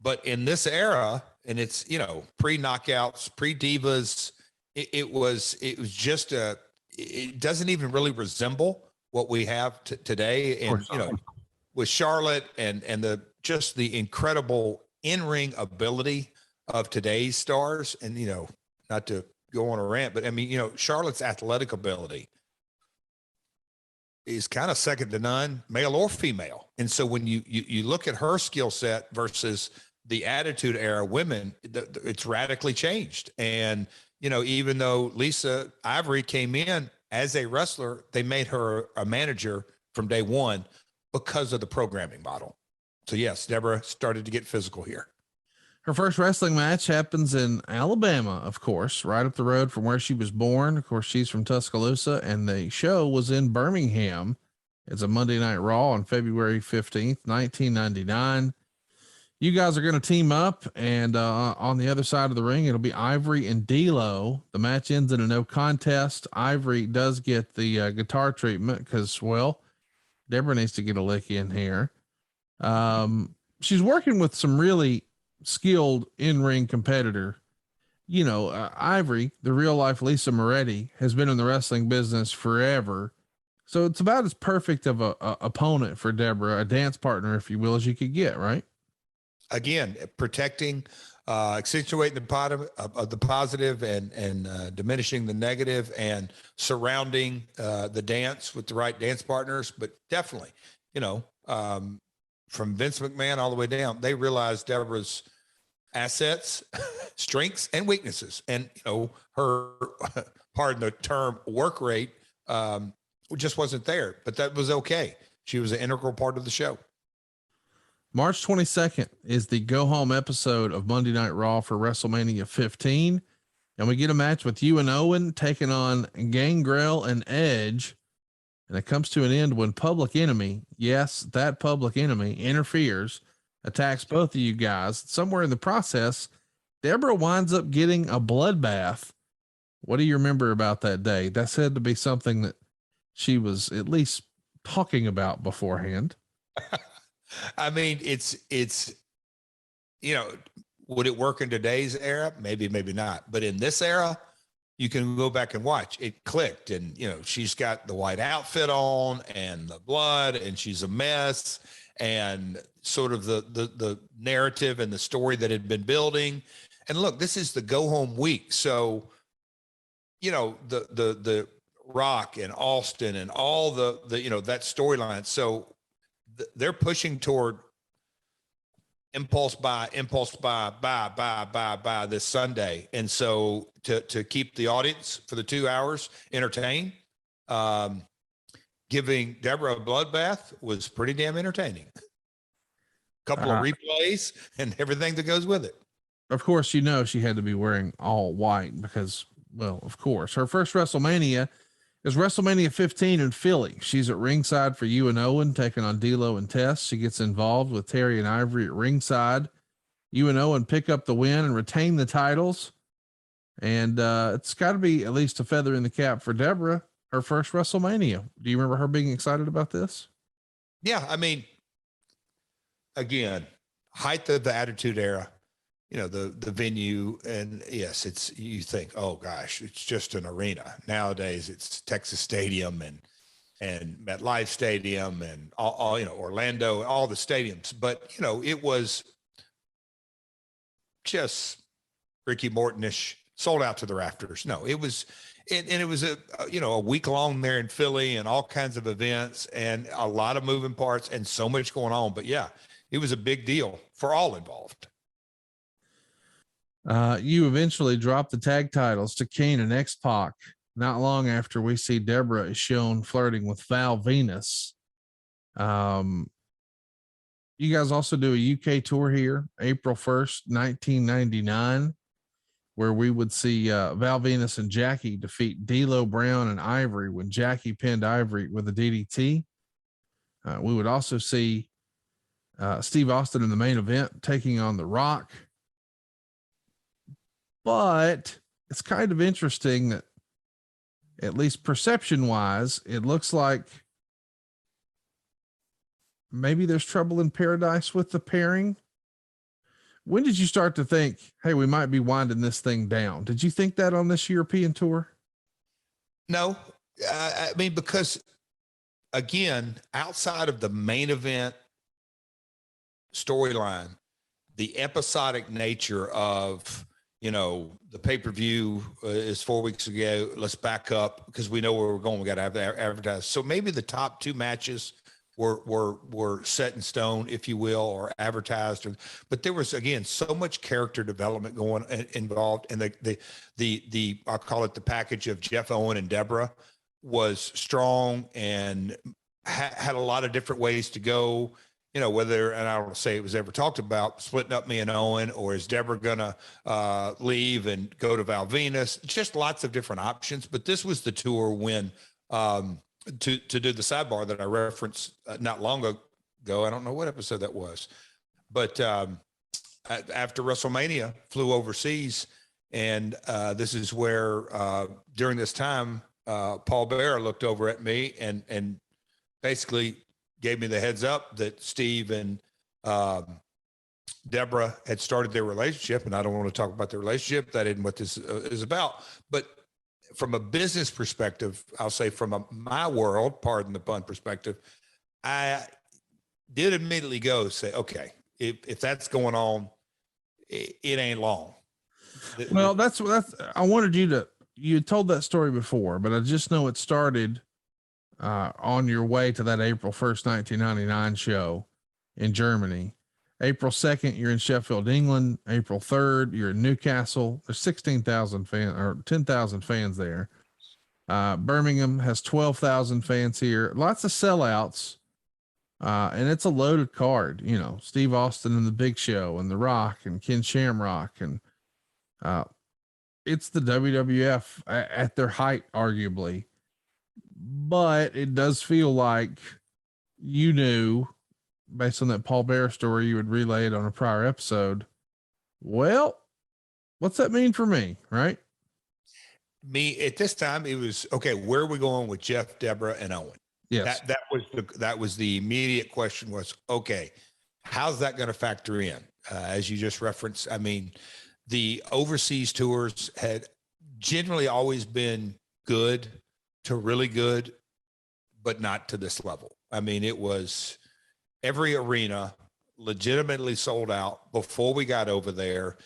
But in this era, and it's, you know, pre-knockouts, pre-divas, it was just it doesn't even really resemble what we have today. And, you know, with Charlotte and the incredible in-ring ability of today's stars. And, you know, not to go on a rant, but I mean, you know, Charlotte's athletic ability is kind of second to none, male or female. And so when you look at her skill set versus the Attitude Era women, it's radically changed. And, you know, even though Lisa Ivory came in as a wrestler, they made her a manager from day one because of the programming model. So yes, Deborah started to get physical here. Her first wrestling match happens in Alabama, of course, right up the road from where she was born. Of course, she's from Tuscaloosa, and the show was in Birmingham. It's a Monday Night Raw on February 15th, 1999. You guys are going to team up, and on the other side of the ring, it'll be Ivory and D'Lo. The match ends in a no contest. Ivory does get the guitar treatment because, well, Deborah needs to get a lick in here. She's working with some really skilled in-ring competitor. You know, Ivory, the real life Lisa Moretti, has been in the wrestling business forever. So it's about as perfect of a opponent for Deborah, a dance partner, if you will, as you could get, right? Again, protecting, accentuating the positive and diminishing the negative, and surrounding the dance with the right dance partners. But definitely, you know, from Vince McMahon all the way down, they realized Deborah's assets, strengths, and weaknesses, and you know, her, pardon the term, work rate just wasn't there. But that was okay. She was an integral part of the show. March 22nd is the go home episode of Monday Night Raw for WrestleMania 15. And we get a match with you and Owen taking on Gangrel and Edge. And it comes to an end when Public Enemy, yes, that Public Enemy, interferes, attacks both of you guys. Somewhere in the process, Deborah winds up getting a bloodbath. What do you remember about that day? That said to be something that she was at least talking about beforehand. I mean, it's, you know, would it work in today's era? Maybe, maybe not. But in this era, you can go back and watch. It clicked, and you know, she's got the white outfit on and the blood, and she's a mess, and sort of the narrative and the story that had been building. And look, this is the go home week. So, you know, the Rock and Austin and all the you know, that storyline. So they're pushing toward impulse buy this Sunday. And so to keep the audience for the 2 hours entertained, giving Deborah a bloodbath was pretty damn entertaining. Couple of replays and everything that goes with it. Of course, you know, she had to be wearing all white because, well, of course, her first WrestleMania is WrestleMania 15 in Philly. She's at ringside for you and Owen, taking on D'Lo and Tess. She gets involved with Terry and Ivory at ringside. You and Owen pick up the win and retain the titles. And it's got to be at least a feather in the cap for Deborah, her first WrestleMania. Do you remember her being excited about this? Yeah, I mean, again, height of the Attitude Era, you know, the venue, and yes, it's, you think, oh gosh, it's just an arena. Nowadays it's Texas Stadium and MetLife Stadium and all, you know, Orlando, all the stadiums. But, you know, it was just Ricky Morton-ish, sold out to the rafters. No, it was, and it was you know, a week long there in Philly, and all kinds of events and a lot of moving parts and so much going on. But yeah, it was a big deal for all involved. You eventually drop the tag titles to Kane and X-Pac. Not long after we see Deborah is shown flirting with Val Venus. You guys also do a UK tour here, April 1st, 1999, where we would see Val Venus and Jackie defeat D'Lo Brown and Ivory when Jackie pinned Ivory with a DDT. We would also see Steve Austin in the main event taking on The Rock. But it's kind of interesting that, at least perception wise, it looks like maybe there's trouble in paradise with the pairing. When did you start to think, hey, we might be winding this thing down? Did you think that on this European tour? No, I mean, because again, outside of the main event storyline, the episodic nature of, you know, the pay-per-view is 4 weeks ago. Let's back up because we know where we're going. We got to have that advertised. So maybe the top two matches were set in stone, if you will, or advertised. But there was, again, so much character development involved, and the I'll call it the package of Jeff, Owen, and Deborah was strong and had a lot of different ways to go. You know, whether, and I don't say it was ever talked about, splitting up me and Owen, or is Deborah gonna leave and go to Val Venus? Just lots of different options. But this was the tour when to do the sidebar that I referenced not long ago. I don't know what episode that was, but after WrestleMania, flew overseas, and this is where during this time, Paul Bearer looked over at me and basically gave me the heads up that Steve and Deborah had started their relationship, and I don't want to talk about the relationship. That isn't what this is about. But from a business perspective, I'll say from my world, pardon the pun perspective, I did immediately go say, okay, if that's going on, it ain't long. Well, that's I wanted you told that story before, but I just know it started on your way to that April 1st, 1999 show in Germany. April 2nd, you're in Sheffield, England. April 3rd, you're in Newcastle. There's 16,000 fans or 10,000 fans there. Birmingham has 12,000 fans here. Lots of sellouts. And it's a loaded card, you know, Steve Austin and the Big Show and The Rock and Ken Shamrock. And it's the WWF at their height, arguably. But it does feel like you knew, based on that Paul Bearer story, you would relay it on a prior episode. Well, what's that mean for me, right? Me at this time, it was okay. Where are we going with Jeff, Deborah, and Owen? Yes. That was the immediate question was, okay, how's that going to factor in? As you just referenced, I mean, the overseas tours had generally always been good to really good, but not to this level. I mean, it was every arena legitimately sold out before we got over there.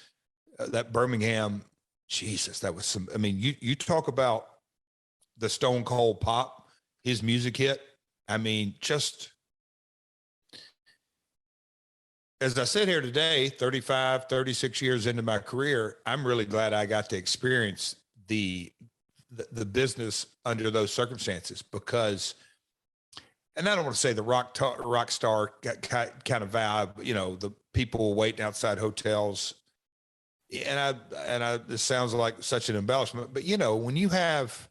That Birmingham, Jesus, that was some, I mean, you talk about the Stone Cold Pop, his music hit. I mean, just as I sit here today, 35, 36 years into my career, I'm really glad I got to experience the business under those circumstances, because, and I don't want to say the rock star kind of vibe, you know, the people waiting outside hotels. And I, this sounds like such an embellishment, but you know, when you have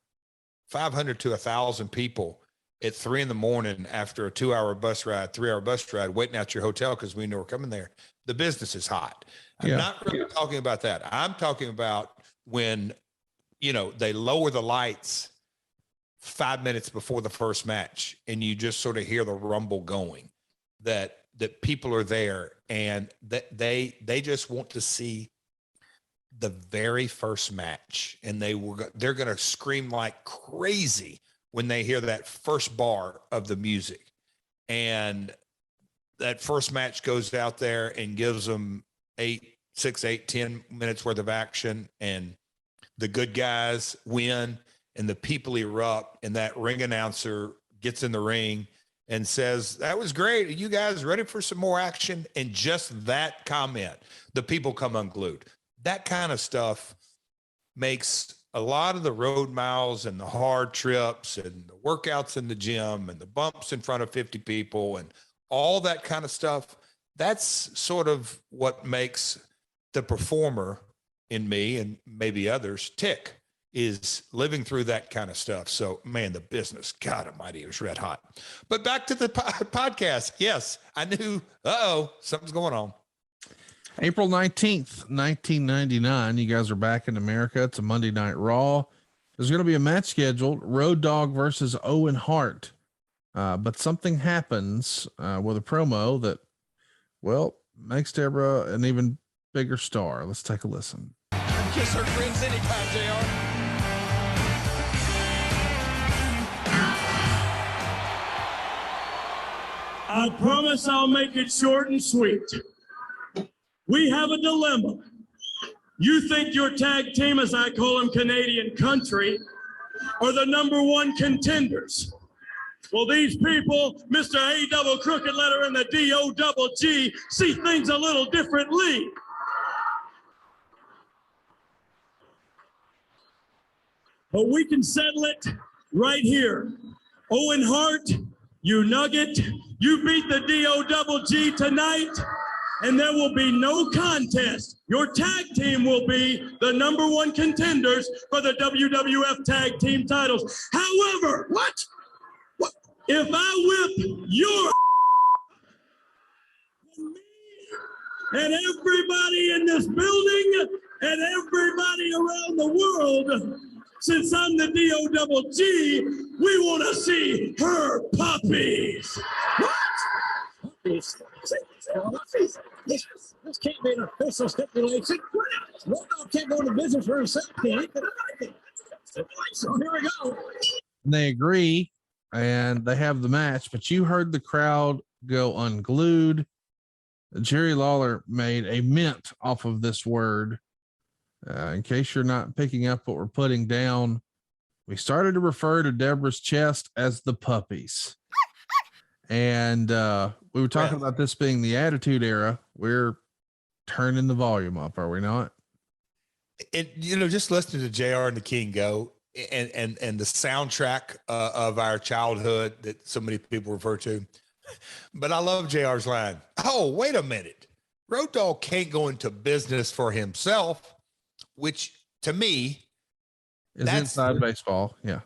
500 to 1,000 people at 3 a.m. after a 3-hour bus ride, waiting out your hotel because we know we're coming there, the business is hot. I'm not really talking about that. I'm talking about when, you know, they lower the lights 5 minutes before the first match and you just sort of hear the rumble going, that people are there and that they just want to see the very first match, and they're going to scream like crazy when they hear that first bar of the music. And that first match goes out there and gives them 10 minutes worth of action, and the good guys win and the people erupt, and that ring announcer gets in the ring and says, "That was great. Are you guys ready for some more action?" And just that comment, the people come unglued. That kind of stuff makes a lot of the road miles and the hard trips and the workouts in the gym and the bumps in front of 50 people and all that kind of stuff. That's sort of what makes the performer in me and maybe others tick, is living through that kind of stuff. So, man, the business, God almighty, it was red hot. But back to the podcast. Yes, I knew, something's going on. April 19th, 1999. You guys are back in America. It's a Monday Night Raw. There's going to be a match scheduled, Road Dogg versus Owen Hart. But something happens with a promo that, well, makes Deborah an even bigger star. Let's take a listen. Kiss her friends anytime, JR. I promise I'll make it short and sweet. We have a dilemma. You think your tag team, as I call them, Canadian Country, are the #1 contenders. Well, these people, Mr. A double crooked letter and the D-O double G, see things a little differently. But we can settle it right here. Owen Hart, you nugget, you beat the D-O double G tonight, and there will be no contest. Your tag team will be the #1 contenders for the WWF tag team titles. However, If I whip your and everybody in this building and everybody around the world, since I'm the D-O-double-G, we want to see her puppies. What? Puppies? This can't be an official stipulation. Road Dogg can't go into business for himself. So here we go. They agree and they have the match, but you heard the crowd go unglued. Jerry Lawler made a mint off of this word. In case you're not picking up what we're putting down, we started to refer to Deborah's chest as the puppies. And we were talking about this being the Attitude Era. We're turning the volume up, are we not? Just listening to JR and the King go and the soundtrack of our childhood that so many people refer to. But I love JR's line. Oh, wait a minute. Road Dogg can't go into business for himself, which to me is inside baseball. Yeah.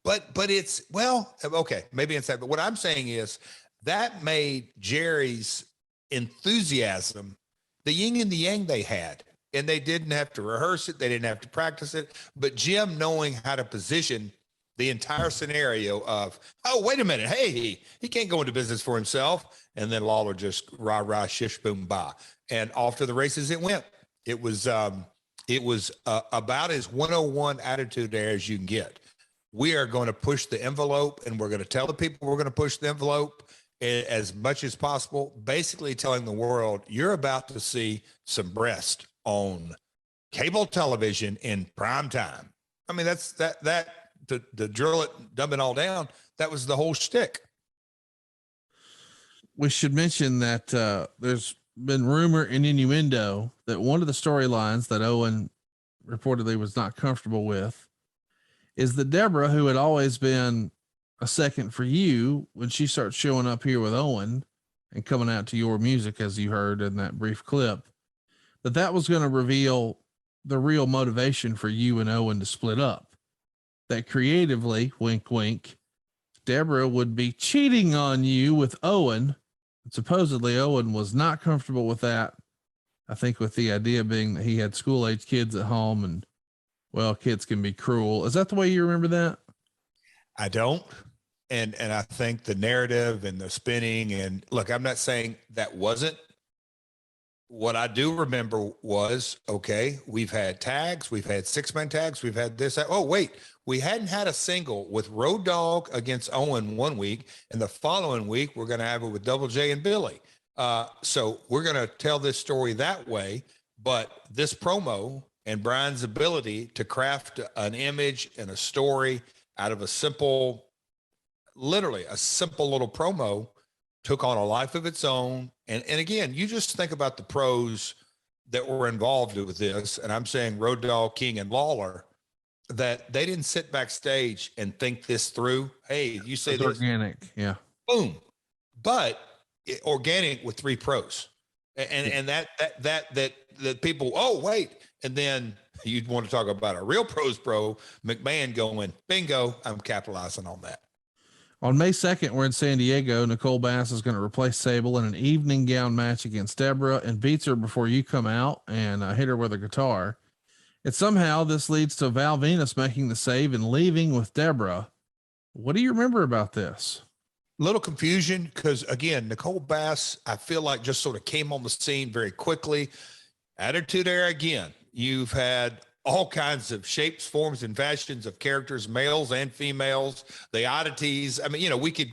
But it's, well, okay, maybe inside. But what I'm saying is that made Jerry's enthusiasm the yin and the yang they had. And they didn't have to rehearse it. They didn't have to practice it. But Jim knowing how to position the entire scenario of, oh, wait a minute. Hey, he can't go into business for himself. And then Lawler just rah, rah, shish, boom, bah. And off to the races it went. It was about as 101 attitude there as you can get. We are going to push the envelope, and we're going to tell the people we're going to push the envelope as much as possible, basically telling the world you're about to see some breast on cable television in prime time. I mean, that's to drill it, dumb it all down. That was the whole shtick. We should mention that there's been rumor and innuendo that one of the storylines that Owen reportedly was not comfortable with is that Deborah, who had always been a second for you, when she starts showing up here with Owen and coming out to your music, as you heard in that brief clip, that was going to reveal the real motivation for you and Owen to split up. That creatively, wink, wink, Deborah would be cheating on you with Owen. And supposedly Owen was not comfortable with that. I think with the idea being that he had school age kids at home and, well, kids can be cruel. Is that the way you remember that? I don't. And I think the narrative and the spinning, and look, I'm not saying that wasn't. What I do remember was, okay, we've had tags, we've had 6-man tags, we've had this. Oh, wait, we hadn't had a single with Road Dogg against Owen one week, and the following week we're going to have it with Double J and Billy. So we're going to tell this story that way. But this promo and Brian's ability to craft an image and a story out of a simple, literally a simple little promo, took on a life of its own. And again, you just think about the pros that were involved with this. And I'm saying Road Dogg, King, and Lawler, that they didn't sit backstage and think this through. Hey, you say it's this organic. Yeah. Boom. But organic with 3 pros. And that people, oh, wait. And then you'd want to talk about a real pros pro, McMahon going, bingo, I'm capitalizing on that. On May 2nd, we're in San Diego. Nicole Bass is going to replace Sable in an evening gown match against Deborah and beats her before you come out and hit her with a guitar. And somehow this leads to Val Venus making the save and leaving with Deborah. What do you remember about this? Little confusion because, again, Nicole Bass, I feel like just sort of came on the scene very quickly. Attitude Era again. You've had all kinds of shapes, forms, and fashions of characters, males and females, the oddities. I mean, we could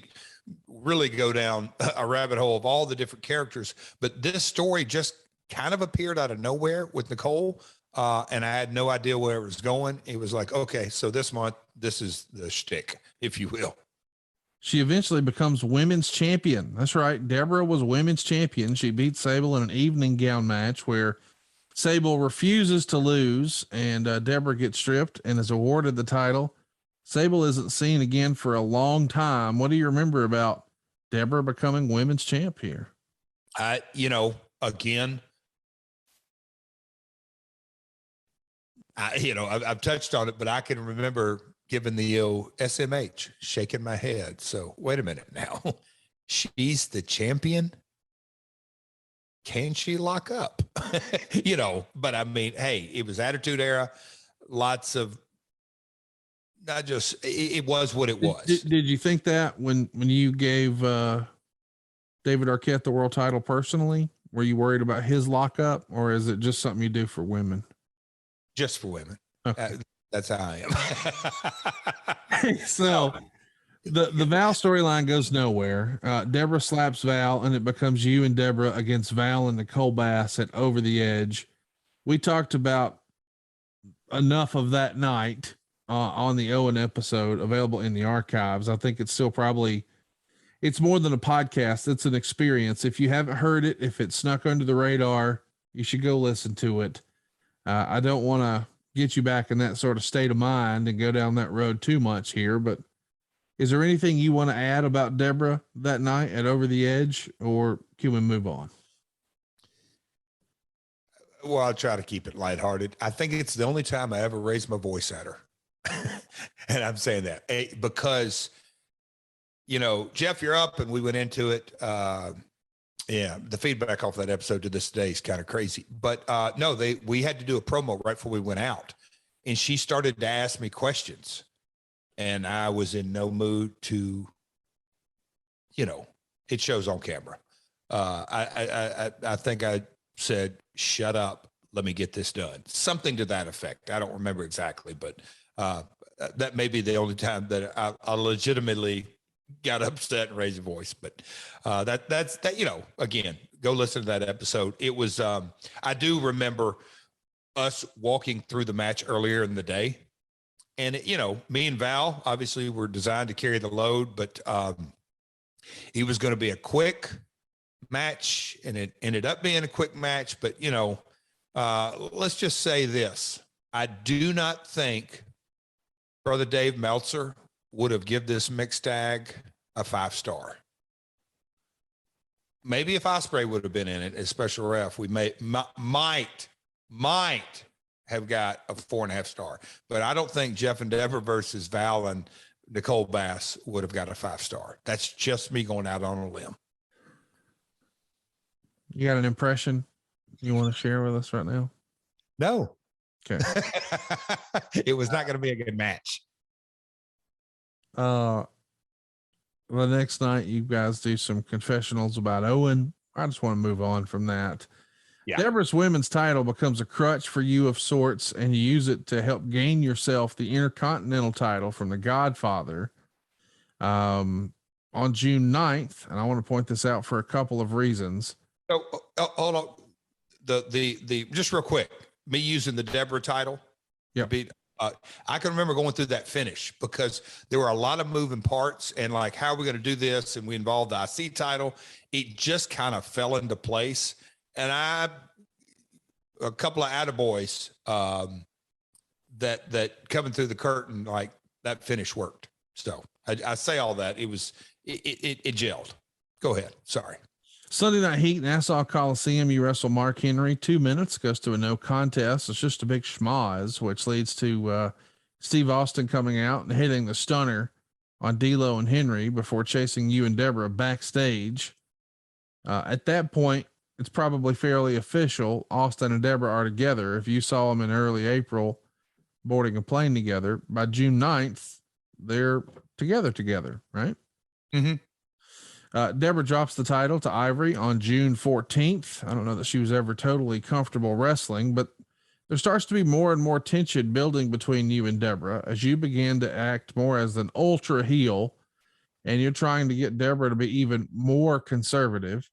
really go down a rabbit hole of all the different characters, but this story just kind of appeared out of nowhere with Nicole. And I had no idea where it was going. It was like, okay, so this month, this is the shtick, if you will. She eventually becomes women's champion. That's right. Deborah was women's champion. She beat Sable in an evening gown match where Sable refuses to lose, and Deborah gets stripped and is awarded the title. Sable isn't seen again for a long time. What do you remember about Deborah becoming women's champ here? Again, I've touched on it, but I can remember giving the SMH, shaking my head. So wait a minute now. She's the champion. Can she lock up? But I mean, hey, it was Attitude Era. Lots of, not just, it was what it was. Did you think that when you gave David Arquette the world title personally? Were you worried about his lockup, or is it just something you do for women? Just for women. Okay. That's how I am. So the Val storyline goes nowhere. Deborah slaps Val, and it becomes you and Deborah against Val and Nicole Bass at Over the Edge. We talked about enough of that night on the Owen episode, available in the archives. I think it's still it's more than a podcast. It's an experience. If you haven't heard it, if it snuck under the radar, you should go listen to it. I don't want to get you back in that sort of state of mind and go down that road too much here, but is there anything you want to add about Deborah that night at Over the Edge, or can we move on? Well, I'll try to keep it lighthearted. I think it's the only time I ever raised my voice at her. And I'm saying that because, Jeff, you're up, and we went into it. The feedback off that episode to this day is kind of crazy, but no, we had to do a promo right before we went out, and she started to ask me questions, and I was in no mood to, it shows on camera. I think I said, "Shut up, let me get this done." Something to that effect. I don't remember exactly, but that may be the only time that I legitimately got upset and raised a voice. But that's again, go listen to that episode. It was I do remember us walking through the match earlier in the day, and me and Val obviously were designed to carry the load, but it was going to be a quick match, and it ended up being a quick match. But let's just say this: I do not think Brother Dave Meltzer would have given this mixed tag a 5-star. Maybe if Ospreay would have been in it as special ref, we might have got a 4.5 star. But I don't think Jeff and Deborah versus Val and Nicole Bass would have got a 5-star. That's just me going out on a limb. You got an impression you want to share with us right now? No. Okay. It was not going to be a good match. The next night you guys do some confessionals about Owen. I just want to move on from that. Yeah. Deborah's women's title becomes a crutch for you of sorts, and you use it to help gain yourself the Intercontinental title from the Godfather on June 9th. And I want to point this out for a couple of reasons. So hold on. The just real quick, me using the Deborah title. Yeah. I can remember going through that finish because there were a lot of moving parts, and like, how are we going to do this? And we involved the IC title. It just kind of fell into place. And a couple of attaboys that coming through the curtain, like that finish worked. So I say all that. It gelled. Go ahead. Sorry. Sunday Night Heat, Nassau Coliseum. You wrestle Mark Henry, 2 minutes, goes to a no contest. It's just a big schmoz, which leads to Steve Austin coming out and hitting the stunner on D'Lo and Henry before chasing you and Deborah backstage. At that point, it's probably fairly official. Austin and Deborah are together. If you saw them in early April boarding a plane together, by June 9th, they're together, right? Mm-hmm. Deborah drops the title to Ivory on June 14th. I don't know that she was ever totally comfortable wrestling, but there starts to be more and more tension building between you and Deborah as you begin to act more as an ultra heel, and you're trying to get Deborah to be even more conservative.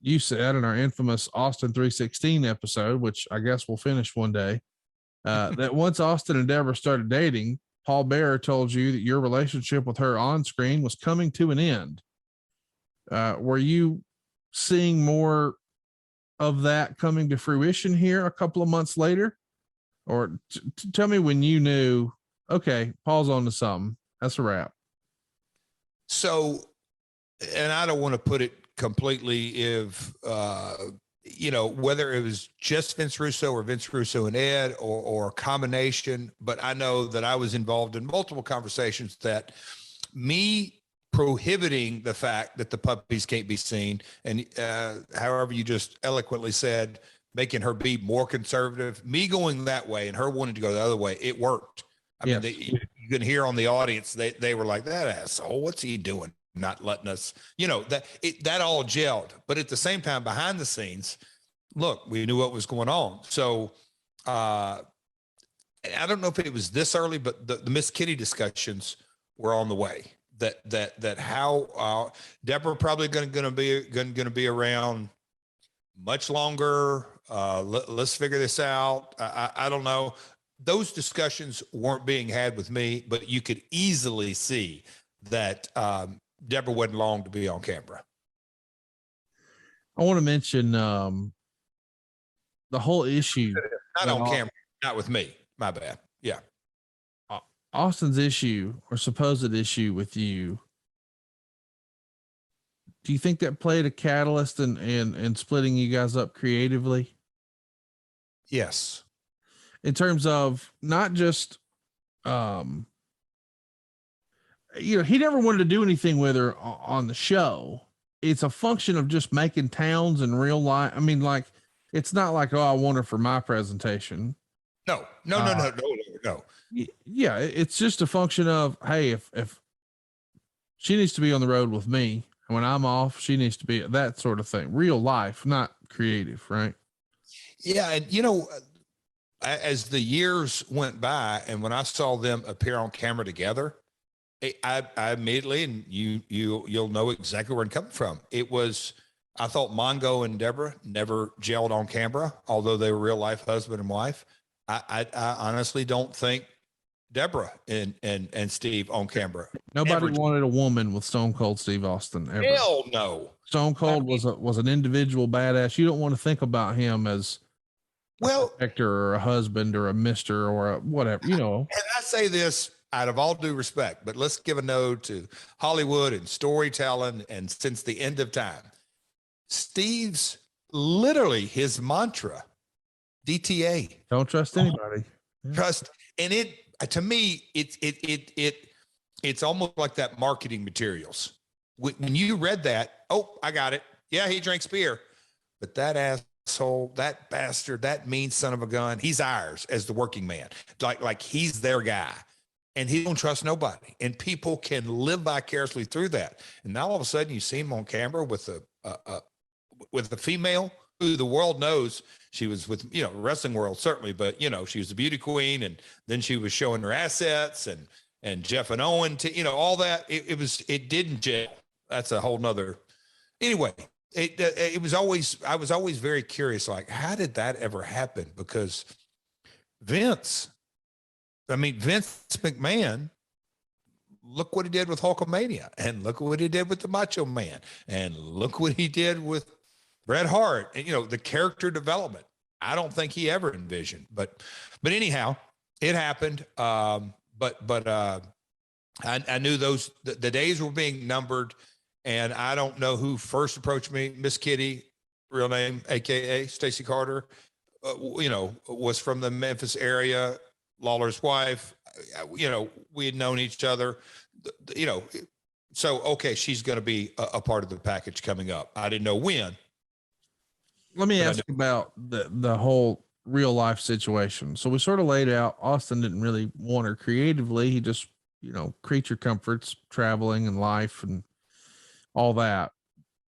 You said in our infamous Austin 316 episode, which I guess we'll finish one day, that once Austin and Deborah started dating, Paul Bearer told you that your relationship with her on screen was coming to an end. Were you seeing more of that coming to fruition here a couple of months later? Or tell me when you knew, okay, Paul's on to something. That's a wrap. So, and I don't want to put it completely if whether it was just Vince Russo or Vince Russo and Ed or a combination, but I know that I was involved in multiple conversations that me prohibiting the fact that the puppies can't be seen. And however you just eloquently said, making her be more conservative, me going that way and her wanting to go the other way, it worked. I mean, you can hear on the audience, they were like, that asshole, what's he doing? Not letting us, that all gelled. But at the same time, behind the scenes, look, we knew what was going on. So I don't know if it was this early, but the Miss Kitty discussions were on the way. That how Deborah probably going to be around much longer. Let's figure this out. I don't know. Those discussions weren't being had with me, but you could easily see that Deborah wasn't long to be on camera. I want to mention the whole issue. Not on camera, not with me. My bad. Yeah. Austin's issue or supposed issue with you. Do you think that played a catalyst in splitting you guys up creatively? Yes. In terms of not just, he never wanted to do anything with her on the show. It's a function of just making towns in real life. I mean, like, it's not like, oh, I want her for my presentation. No. Yeah. It's just a function of, hey, if she needs to be on the road with me, and when I'm off, she needs to be that sort of thing. Real life, not creative. Right. Yeah. And as the years went by and when I saw them appear on camera together, I immediately, and you'll know exactly where I'm coming from. It was, I thought Mongo and Deborah never gelled on camera, although they were real life husband and wife. I honestly don't think Deborah and Steve on camera. Nobody wanted a woman with Stone Cold Steve Austin ever. Hell no. Stone Cold was an individual badass. You don't want to think about him as a protector or a husband or a mister or a whatever, And I say this out of all due respect, but let's give a nod to Hollywood and storytelling. And since the end of time, Steve's literally his mantra, DTA. Don't trust anybody. Trust. And to me, it's almost like that marketing materials. When you read that, oh, I got it. Yeah, he drinks beer, but that asshole, that bastard, that mean son of a gun, he's ours as the working man. Like he's their guy, and he don't trust nobody. And people can live vicariously through that. And now all of a sudden, you see him on camera with a female who the world knows she was with, wrestling world certainly, but she was a beauty queen, and then she was showing her assets and Jeff and Owen all that. It didn't gel. That's a whole nother. Anyway, I was always very curious, like, how did that ever happen? Because Vince McMahon, look what he did with Hulkamania, and look what he did with the Macho Man, and look what he did with Bret Hart, and the character development. I don't think he ever envisioned, but anyhow, it happened. I knew the days were being numbered, and I don't know who first approached me. Miss Kitty, real name, AKA Stacey Carter, was from the Memphis area. Lawler's wife, we had known each other, so, okay, she's going to be a part of the package coming up. I didn't know when. Let me ask about the whole real life situation. So we sort of laid out, Austin didn't really want her creatively. He just, creature comforts, traveling and life and all that.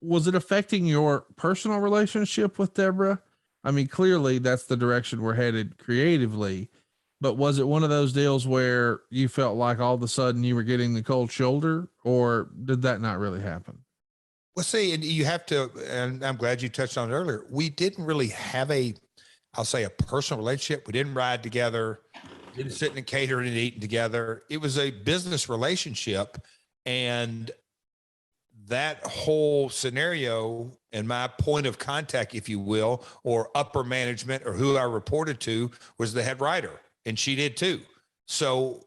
Was it affecting your personal relationship with Deborah? I mean, clearly that's the direction we're headed creatively, but was it one of those deals where you felt like all of a sudden you were getting the cold shoulder, or did that not really happen? Well, see, and you have to, and I'm glad you touched on it earlier. We didn't really have a personal relationship. We didn't ride together, didn't sit in a catering and eating together. It was a business relationship. And that whole scenario and my point of contact, if you will, or upper management or who I reported to was the head writer, and she did too. So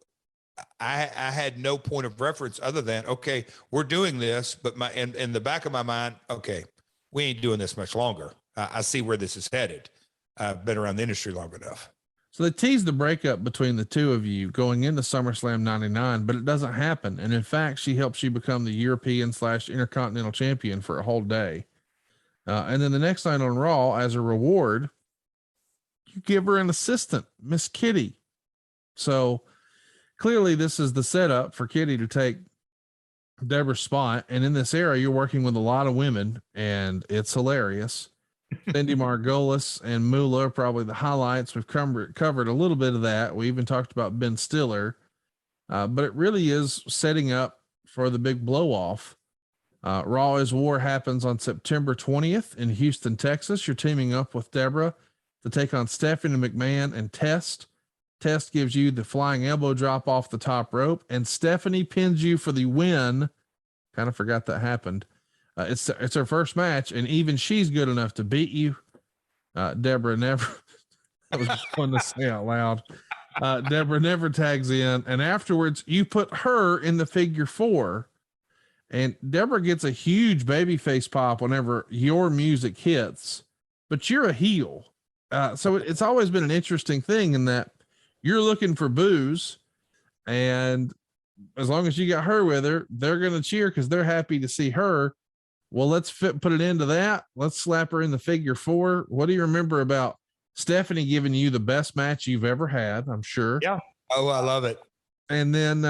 I had no point of reference other than, okay, we're doing this, but in the back of my mind, okay, we ain't doing this much longer. I see where this is headed. I've been around the industry long enough. So they teased the breakup between the two of you going into SummerSlam 99, but it doesn't happen. And in fact, she helps you become the European/Intercontinental champion for a whole day. And then the next night on Raw, as a reward, you give her an assistant, Miss Kitty. So clearly this is the setup for Kitty to take Deborah's spot. And in this era, you're working with a lot of women, and it's hilarious. Cindy Margolis and Moolah are probably the highlights. We've covered a little bit of that. We even talked about Ben Stiller, but it really is setting up for the big blow off. Raw is War happens on September 20th in Houston, Texas. You're teaming up with Deborah to take on Stephanie McMahon and Test. Test gives you the flying elbow drop off the top rope, and Stephanie pins you for the win. Kind of forgot that happened. It's her first match, and even she's good enough to beat you. Deborah never, that was just fun to say out loud. Deborah never tags in, and afterwards you put her in the figure 4, and Deborah gets a huge babyface pop whenever your music hits, but you're a heel. So it's always been an interesting thing in that you're looking for booze, and as long as you got her with her, they're going to cheer because they're happy to see her. Well, let's put it into that. Let's slap her in the figure 4. What do you remember about Stephanie giving you the best match you've ever had? I'm sure. Yeah. Oh, I love it. And then,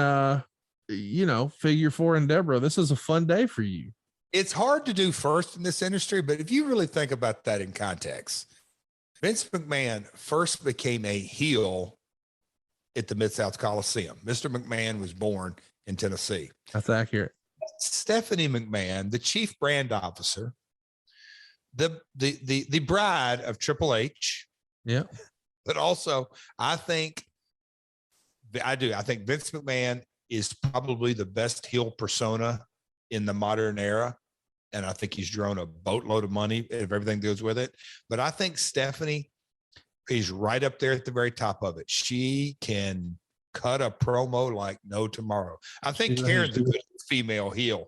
figure 4 and Deborah, this is a fun day for you. It's hard to do first in this industry, but if you really think about that in context, Vince McMahon first became a heel at the Mid-South Coliseum. Mr. McMahon was born in Tennessee. That's accurate. Stephanie McMahon, the chief brand officer, the bride of Triple H. Yeah. But also, I think Vince McMahon is probably the best heel persona in the modern era. And I think he's drawn a boatload of money if everything goes with it. But I think Stephanie is right up there at the very top of it. She can cut a promo like no tomorrow. I think Karen's a good female heel,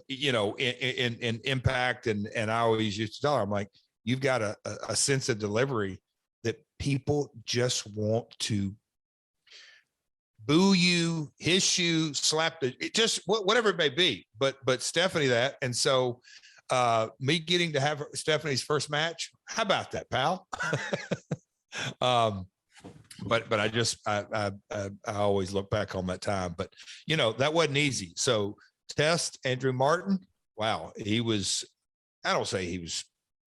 in Impact. And I always used to tell her, I'm like, you've got a sense of delivery that people just want to boo you, hiss you, slap whatever it may be. But Stephanie that. And so me getting to have Stephanie's first match, how about that, pal? But I always look back on that time, but that wasn't easy. So Test Andrew Martin, wow. I don't say he was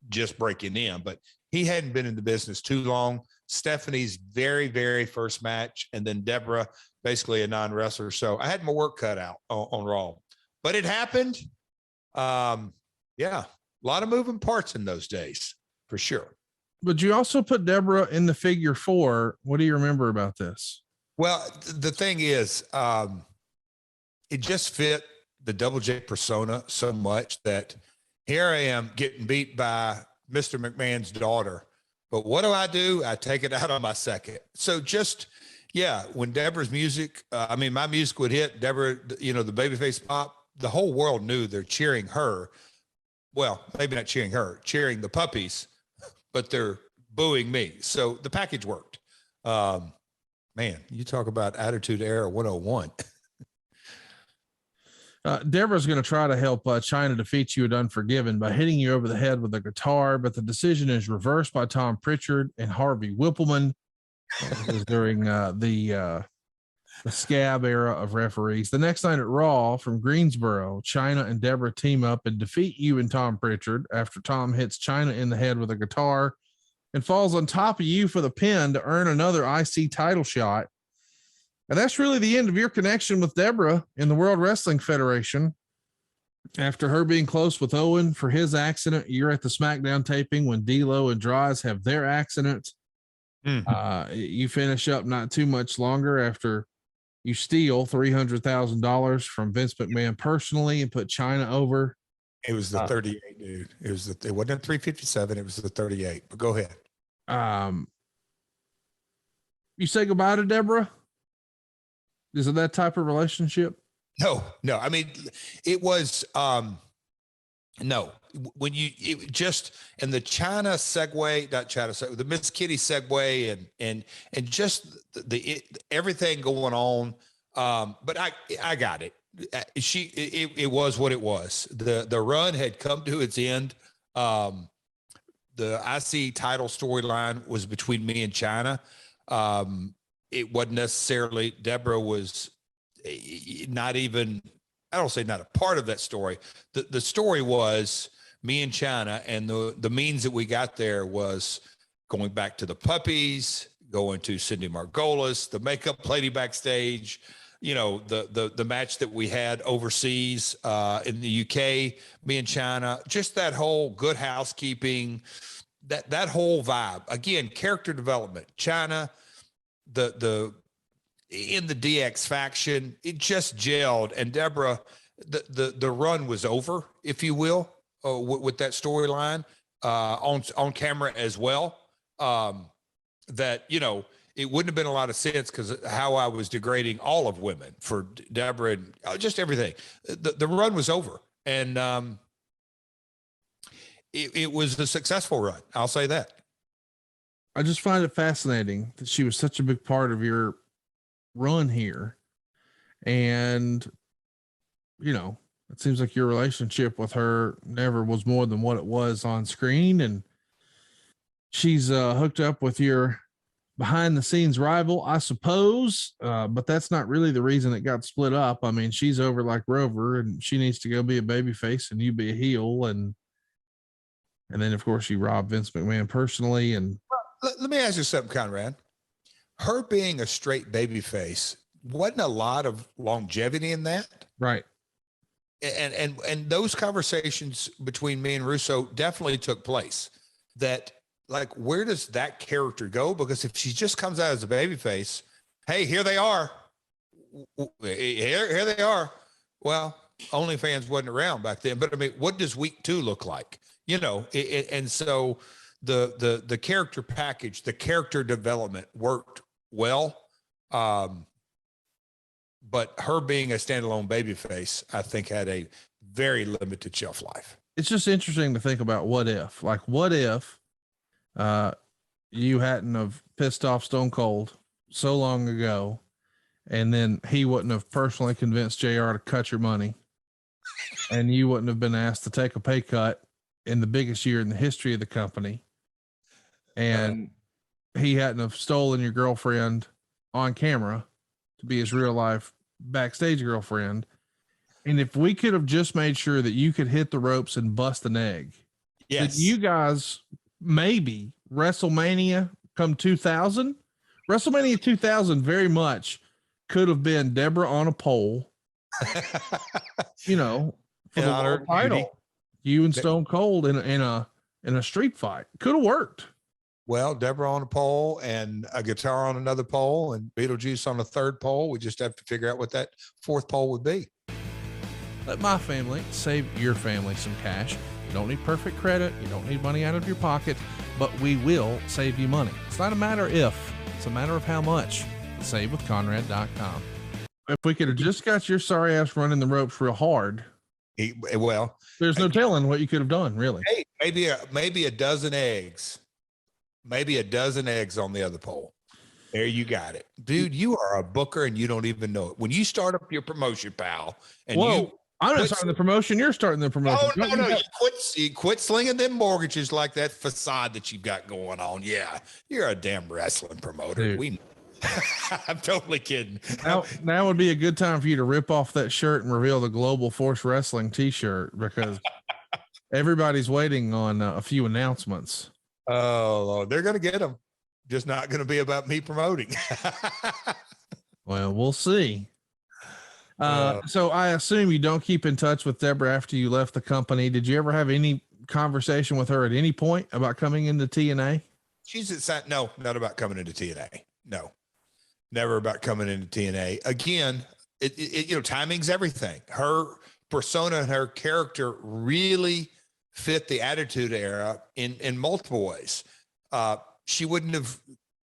just breaking in, but he hadn't been in the business too long. Stephanie's very, very first match. And then Deborah, basically a non-wrestler. So I had my work cut out on Raw, but it happened. A lot of moving parts in those days for sure. But you also put Deborah in the figure 4. What do you remember about this? Well, the thing is, it just fit the Double J persona so much that here I am getting beat by Mr. McMahon's daughter. But what do? I take it out on my second. So when Deborah's music, my music would hit, Deborah, the babyface pop, the whole world knew they're cheering her. Well, maybe not cheering her, cheering the Puppies, but they're booing me. So the package worked. Man, you talk about Attitude Era 101. Deborah's going to try to help China defeat you at Unforgiven by hitting you over the head with a guitar, but the decision is reversed by Tom Pritchard and Harvey Whippleman. This was during the scab era of referees. The next night at Raw from Greensboro, China and Deborah team up and defeat you and Tom Pritchard after Tom hits China in the head with a guitar and falls on top of you for the pin to earn another IC title shot. And that's really the end of your connection with Deborah in the World Wrestling Federation. After her being close with Owen for his accident, you're at the SmackDown taping when D'Lo and Droz have their accident. Mm-hmm. You finish up not too much longer after you steal $300,000 from Vince McMahon personally and put China over. It was the 38, dude. It wasn't 357. It was the 38. But go ahead. You say goodbye to Deborah? Is it that type of relationship? No. I mean, it was, no, when just and the China segue, not China, the Miss Kitty segue, and just everything going on. But I got it. It was what it was. The run had come to its end. The IC title storyline was between me and China. It wasn't necessarily, Deborah was not even, I don't say not a part of that story. The story was me and China, and the means that we got there was going back to the Puppies, going to Cindy Margolis, the makeup lady backstage, the match that we had overseas in the UK, me and China, just that whole Good Housekeeping, that whole vibe. Again, character development. China, in the DX faction, it just gelled. And Deborah, the run was over, if you will, with that storyline on camera as well. That it wouldn't have been a lot of sense because how I was degrading all of women for Deborah and just everything. The run was over, and it was a successful run. I'll say that. I just find it fascinating that she was such a big part of your run here. And, it seems like your relationship with her never was more than what it was on screen. And she's hooked up with your behind the scenes rival, I suppose. But that's not really the reason it got split up. I mean, she's over like Rover, and she needs to go be a babyface and you be a heel. And then of course you robbed Vince McMahon personally. And let me ask you something, Conrad. Her being a straight babyface, wasn't a lot of longevity in that. Right. And those conversations between me and Russo definitely took place. That, like, where does that character go? Because if she just comes out as a babyface, hey, here they are. Here they are. Well, OnlyFans wasn't around back then, but I mean, what does week 2 look like? And so the character package, the character development worked well. But her being a standalone babyface, I think, had a very limited shelf life. It's just interesting to think about what if you hadn't have pissed off Stone Cold so long ago, and then he wouldn't have personally convinced JR to cut your money, and you wouldn't have been asked to take a pay cut in the biggest year in the history of the company, and he hadn't have stolen your girlfriend on camera to be his real life backstage girlfriend. And if we could have just made sure that you could hit the ropes and bust an egg, yes, that you guys, maybe WrestleMania 2000 very much could have been Deborah on a pole, for the world title, you and Stone Cold in a street fight. Could have worked. Well, Deborah on a pole and a guitar on another pole and Beetlejuice on a third pole. We just have to figure out what that fourth pole would be. Let my family save your family some cash. You don't need perfect credit. You don't need money out of your pocket, but we will save you money. It's not a matter if, it's a matter of how much. SaveWithConrad.com. If we could have just got your sorry ass running the ropes real hard, there's no telling what you could have done, really. Hey, maybe a dozen eggs. Maybe a dozen eggs on the other pole. There you got it. Dude, you are a booker and you don't even know it. When you start up your promotion, pal, and I'm not starting the promotion, you're starting the promotion. Oh, no. You quit slinging them mortgages like that facade that you've got going on. Yeah, you're a damn wrestling promoter. Dude. I'm totally kidding. Now would be a good time for you to rip off that shirt and reveal the Global Force Wrestling t-shirt, because everybody's waiting on a few announcements. Oh, Lord, they're going to get them. Just not going to be about me promoting. Well, we'll see. So I assume you don't keep in touch with Deborah after you left the company. Did you ever have any conversation with her at any point about coming into TNA? No, not about coming into TNA. No, never about coming into TNA. Again, timing's everything. Her persona and her character really fit the Attitude Era in multiple ways. She wouldn't have,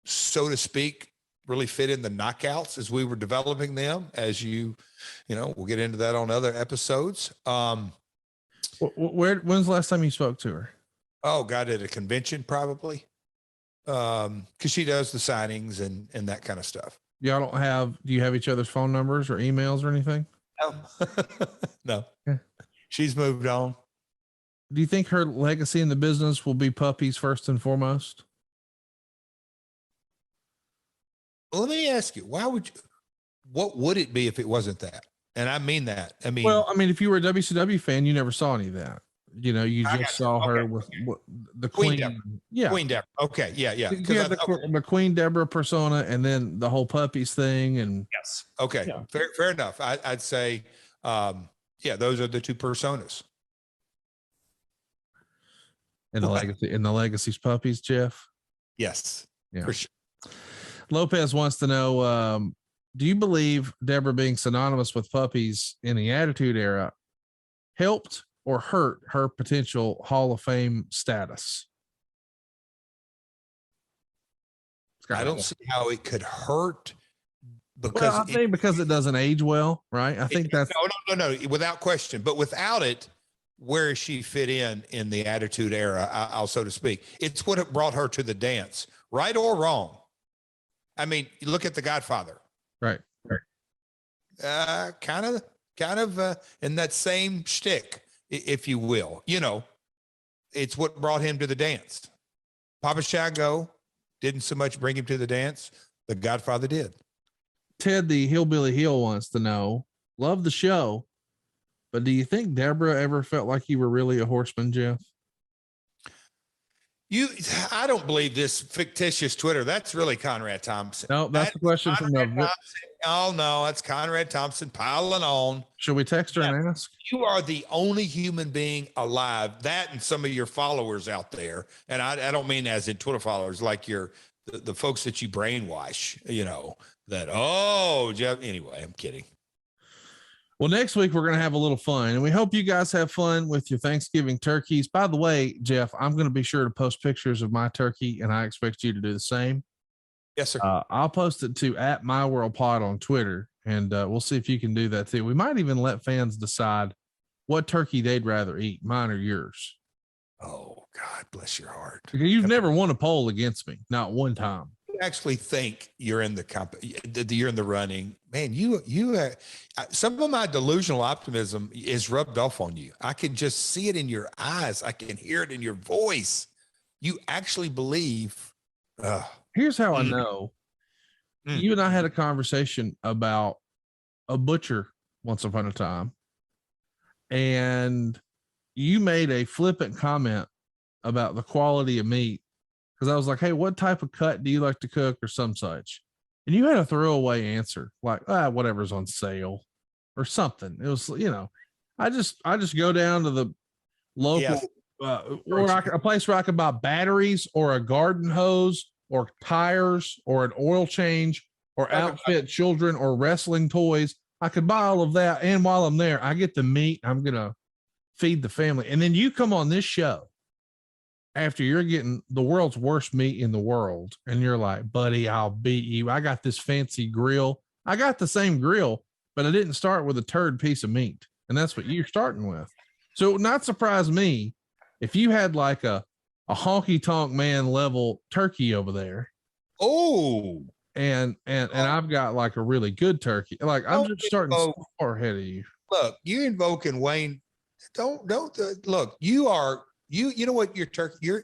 so to speak, really fit in the knockouts as we were developing them, as we'll get into that on other episodes. When's the last time you spoke to her? Oh, God, at a convention, probably. Because she does the signings and that kind of stuff. Y'all do you have each other's phone numbers or emails or anything? No. No. Yeah. She's moved on. Do you think her legacy in the business will be puppies first and foremost? Well, let me ask you, what would it be if it wasn't that? And I mean that. Well, if you were a WCW fan, you never saw any of that. You just saw her with the Queen. Deborah. Yeah. Queen Deborah. Okay. Yeah. Yeah. You had the Queen Deborah persona and then the whole puppies thing. And yes. Okay. Yeah. Fair enough. I'd say, those are the two personas. in the legacy's puppies, Jeff. Yes. Yeah. For sure. Lopez wants to know, do you believe Deborah being synonymous with puppies in the Attitude Era helped or hurt her potential Hall of Fame status? I don't see how it could hurt because I think because it doesn't age well, right? I think that's no, without question. But without it, where does she fit in the Attitude Era? I'll so to speak. It's what brought her to the dance, right or wrong. You look at The Godfather, right? Kind of in that same shtick, if you will. It's what brought him to the dance. Papa Shango didn't so much bring him to the dance. The Godfather did. Ted the Hillbilly Hill wants to know, love the show, but do you think Deborah ever felt like you were really a horseman, Jeff? I don't believe this fictitious Twitter. That's really Conrad Thompson. No, that's the question from the. Oh no, that's Conrad Thompson piling on. Should we text her and ask? You are the only human being alive. That and some of your followers out there, and I don't mean as in Twitter followers, like the folks that you brainwash. Jeff. Anyway, I'm kidding. Well, next week we're going to have a little fun, and we hope you guys have fun with your Thanksgiving turkeys. By the way, Jeff, I'm going to be sure to post pictures of my turkey, and I expect you to do the same. Yes, sir. I'll post it to @MyWorldPod on Twitter, and we'll see if you can do that too. We might even let fans decide what turkey they'd rather eat, mine or yours. Oh, God bless your heart. Because you've never won a poll against me, not one time. Actually think you're in you're in the running, man. Some of my delusional optimism is rubbed off on you. I can just see it in your eyes. I can hear it in your voice. You actually believe. Here's how I know. You and I had a conversation about a butcher once upon a time, and you made a flippant comment about the quality of meat. Because I was like, hey, what type of cut do you like to cook or some such? And you had a throwaway answer like, whatever's on sale or something. It was, I just go down to the local a place where I could buy batteries or a garden hose or tires or an oil change or outfit children or wrestling toys. I could buy all of that. And while I'm there, I get the meat. I'm going to feed the family. And then you come on this show after you're getting the world's worst meat in the world. And you're like, buddy, I'll beat you. I got this fancy grill. I got the same grill, but I didn't start with a turd piece of meat. And that's what you're starting with. So it would not surprise me if you had like a honky tonk man level turkey over there. Oh, and I've got like a really good turkey. Like I'm just starting so far ahead of you. Look, you invoking Wayne. Don't look, you are, you know what, your turkey,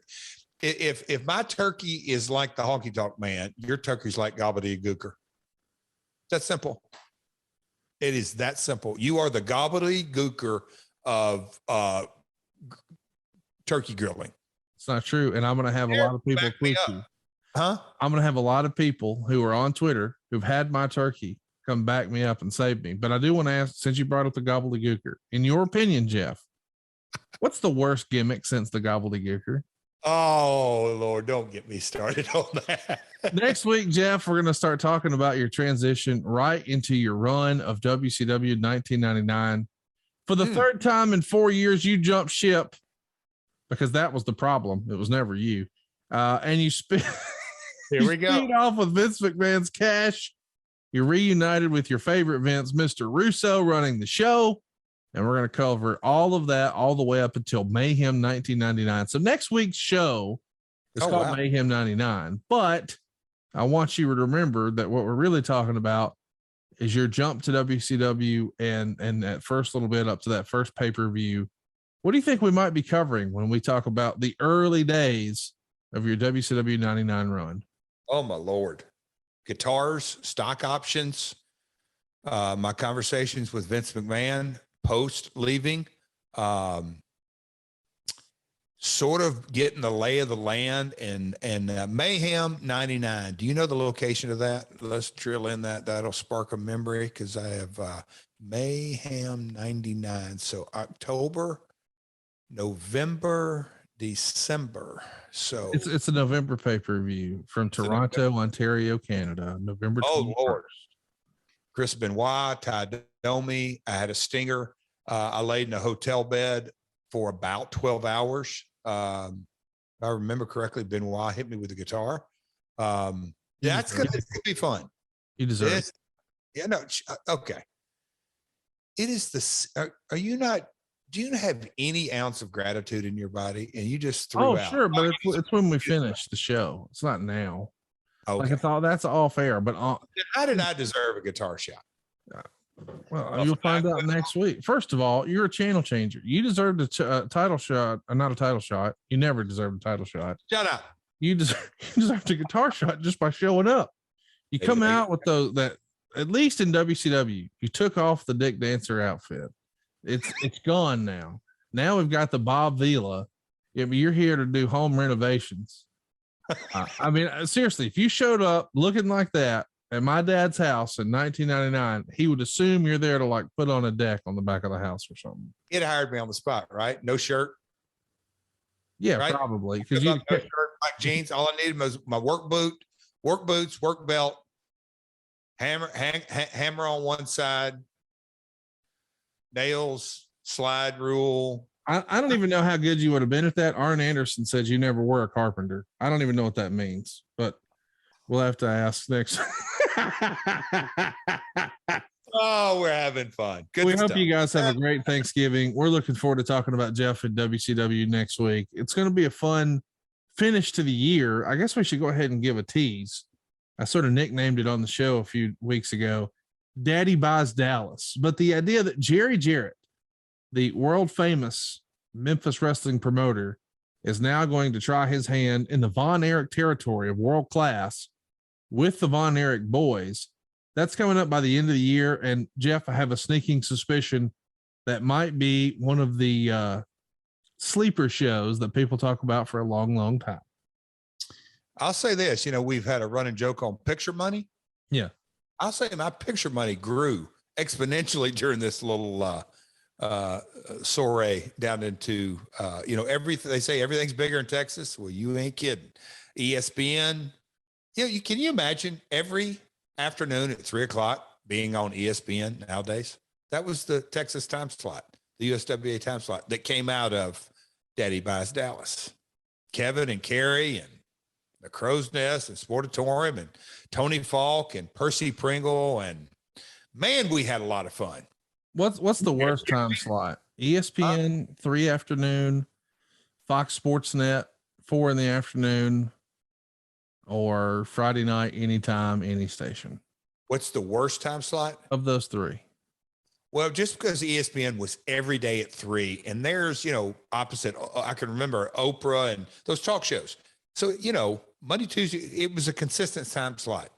if my turkey is like the honky tonk man, your turkey's like gobbledygooker. That's simple. It is that simple. You are the gobbledygooker of turkey grilling. It's not true. And I'm going to have a lot of people tweet you. Huh? I'm going to have a lot of people who are on Twitter who've had my turkey come back me up and save me. But I do want to ask, since you brought up the gobbledygooker, in your opinion, Jeff, what's the worst gimmick since the gobbledygooker? Oh, Lord, don't get me started on that. Next week, Jeff, we're going to start talking about your transition right into your run of WCW 1999. For the third time in 4 years, you jumped ship because that was the problem. It was never you. And you Here we go. Off with Vince McMahon's cash. You're reunited with your favorite Vince, Mr. Russo, running the show. And we're going to cover all of that all the way up until Mayhem 1999. So next week's show is called Mayhem 99. But I want you to remember that what we're really talking about is your jump to WCW and that first little bit up to that first pay-per-view. What do you think we might be covering when we talk about the early days of your WCW 99 run? Oh, my Lord. Guitars, stock options, my conversations with Vince McMahon post leaving, sort of getting the lay of the land and Mayhem 99. Do you know the location of that? Let's drill in that. That'll spark a memory because I have Mayhem 99. So October, November, December. So it's a November pay-per-view from Toronto, Ontario, Canada, November 21st. Oh, Lord. Chris Benoit, Ty Domi. I had a stinger. I laid in a hotel bed for about 12 hours. If I remember correctly, Benoit hit me with a guitar. It's gonna be fun. You deserve it. Yeah, no, okay. It is this. Are you not? Do you have any ounce of gratitude in your body? And you just threw out. Sure, but it's when we finish the show. It's not now. Okay. Like it's all that's all fair, but how did I deserve a guitar shot? Well, you'll find out next week. First of all, you're a channel changer. You deserved a title shot, not a title shot. You never deserved a title shot. Shut up. You deserved a guitar shot just by showing up. You come out with those that at least in WCW, you took off the Dick Dancer outfit. It's gone now. Now we've got the Bob Vila. You're here to do home renovations. I mean, seriously, if you showed up looking like that at my dad's house in 1999, he would assume you're there to like put on a deck on the back of the house or something. It hired me on the spot, right? No shirt. Yeah, right? Probably because no shirt, black jeans. All I needed was my work boots, work belt, hammer on one side, nails, slide rule. I don't even know how good you would have been at that. Arn Anderson said you never were a carpenter. I don't even know what that means, but we'll have to ask next. Oh, we're having fun. Good we stuff. Hope you guys have a great Thanksgiving. We're looking forward to talking about Jeff and WCW next week. It's going to be a fun finish to the year. I guess we should go ahead and give a tease. I sort of nicknamed it on the show a few weeks ago, Daddy Buys Dallas. But the idea that Jerry Jarrett, the world famous Memphis wrestling promoter, is now going to try his hand in the Von Erich territory of world class with the Von Erich boys. That's coming up by the end of the year. And Jeff, I have a sneaking suspicion that might be one of the sleeper shows that people talk about for a long, long time. I'll say this, we've had a running joke on picture money. Yeah. I'll say my picture money grew exponentially during this little soiree down into everything. They say everything's bigger in Texas. Well, you ain't kidding. ESPN, can you imagine every afternoon at 3:00 being on ESPN nowadays? That was the Texas time slot, the USWA time slot that came out of Daddy Buys Dallas. Kevin and Carrie and the Crow's Nest and Sportatorium and Tony Falk and Percy Pringle, and man, we had a lot of fun. What's the worst time slot? ESPN 3 afternoon, Fox Sports Net 4 in the afternoon, or Friday night anytime, any station? What's the worst time slot of those 3? Well, just because ESPN was every day at 3, and there's opposite. I can remember Oprah and those talk shows. So Monday, Tuesday, it was a consistent time slot.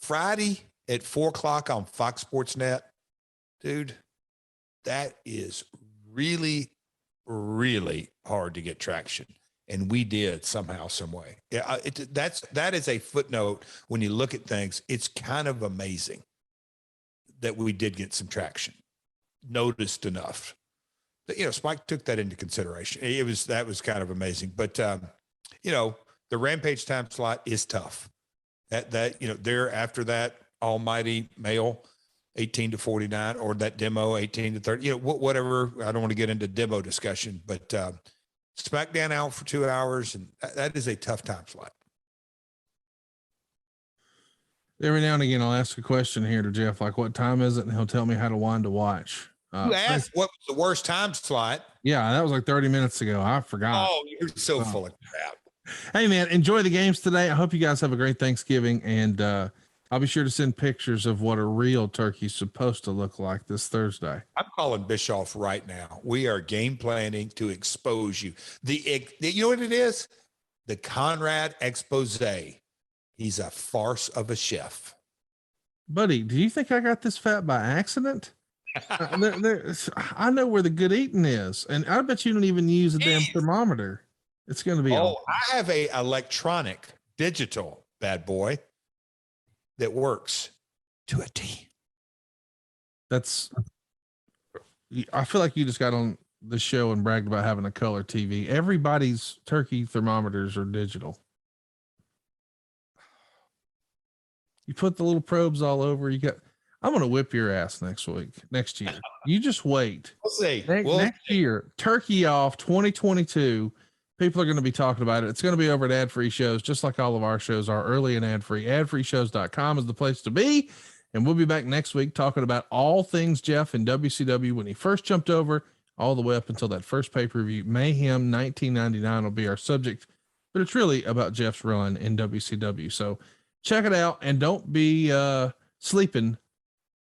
Friday at 4:00 on Fox Sports Net. Dude, that is really, really hard to get traction. And we did somehow, some way. Yeah, that is a footnote. When you look at things, it's kind of amazing that we did get some traction, noticed enough. Spike took that into consideration. That was kind of amazing. But, the Rampage time slot is tough. There after that almighty male, 18 to 49, or that demo 18 to 30, whatever. I don't want to get into demo discussion, but SmackDown out for 2 hours, and that is a tough time slot. Every now and again, I'll ask a question here to Jeff, like, what time is it? And he'll tell me how to wind to watch. You asked what was the worst time slot. Yeah, that was like 30 minutes ago. I forgot. Oh, you're so full of crap. Hey, man, enjoy the games today. I hope you guys have a great Thanksgiving, and I'll be sure to send pictures of what a real turkey's supposed to look like this Thursday. I'm calling Bischoff right now. We are game planning to expose you. You know what it is? The Conrad expose. He's a farce of a chef. Buddy, do you think I got this fat by accident? I know where the good eating is, and I bet you don't even use a damn thermometer. It's going to be. I have a electronic digital bad boy that works to a T. I feel like you just got on the show and bragged about having a color TV. Everybody's turkey thermometers are digital. You put the little probes all over. I'm going to whip your ass next year. You just wait. We'll see. Next year, Turkey Off 2022. People are going to be talking about it. It's going to be over at Ad Free Shows, just like all of our shows are, early and ad free. Adfreeshows.com is the place to be. And we'll be back next week talking about all things Jeff in WCW when he first jumped over, all the way up until that first pay-per-view. Mayhem 1999 will be our subject, but it's really about Jeff's run in WCW. So check it out, and don't be sleeping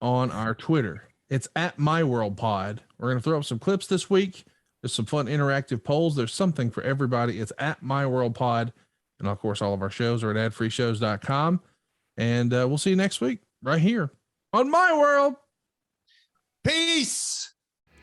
on our Twitter. It's at MyWorldPod. We're going to throw up some clips this week. There's some fun interactive polls. There's something for everybody. It's at MyWorldPod. And of course, all of our shows are at adfreeshows.com. And we'll see you next week right here on My World. Peace.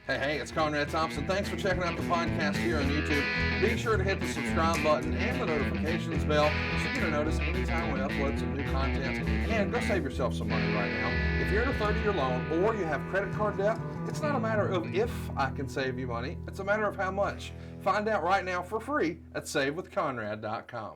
Hey, it's Conrad Thompson. Thanks for checking out the podcast here on YouTube. Be sure to hit the subscribe button and the notifications bell so you get a notice anytime we upload some new content. And go save yourself some money right now. If you're in a 30-year loan or you have credit card debt, it's not a matter of if I can save you money. It's a matter of how much. Find out right now for free at SaveWithConrad.com.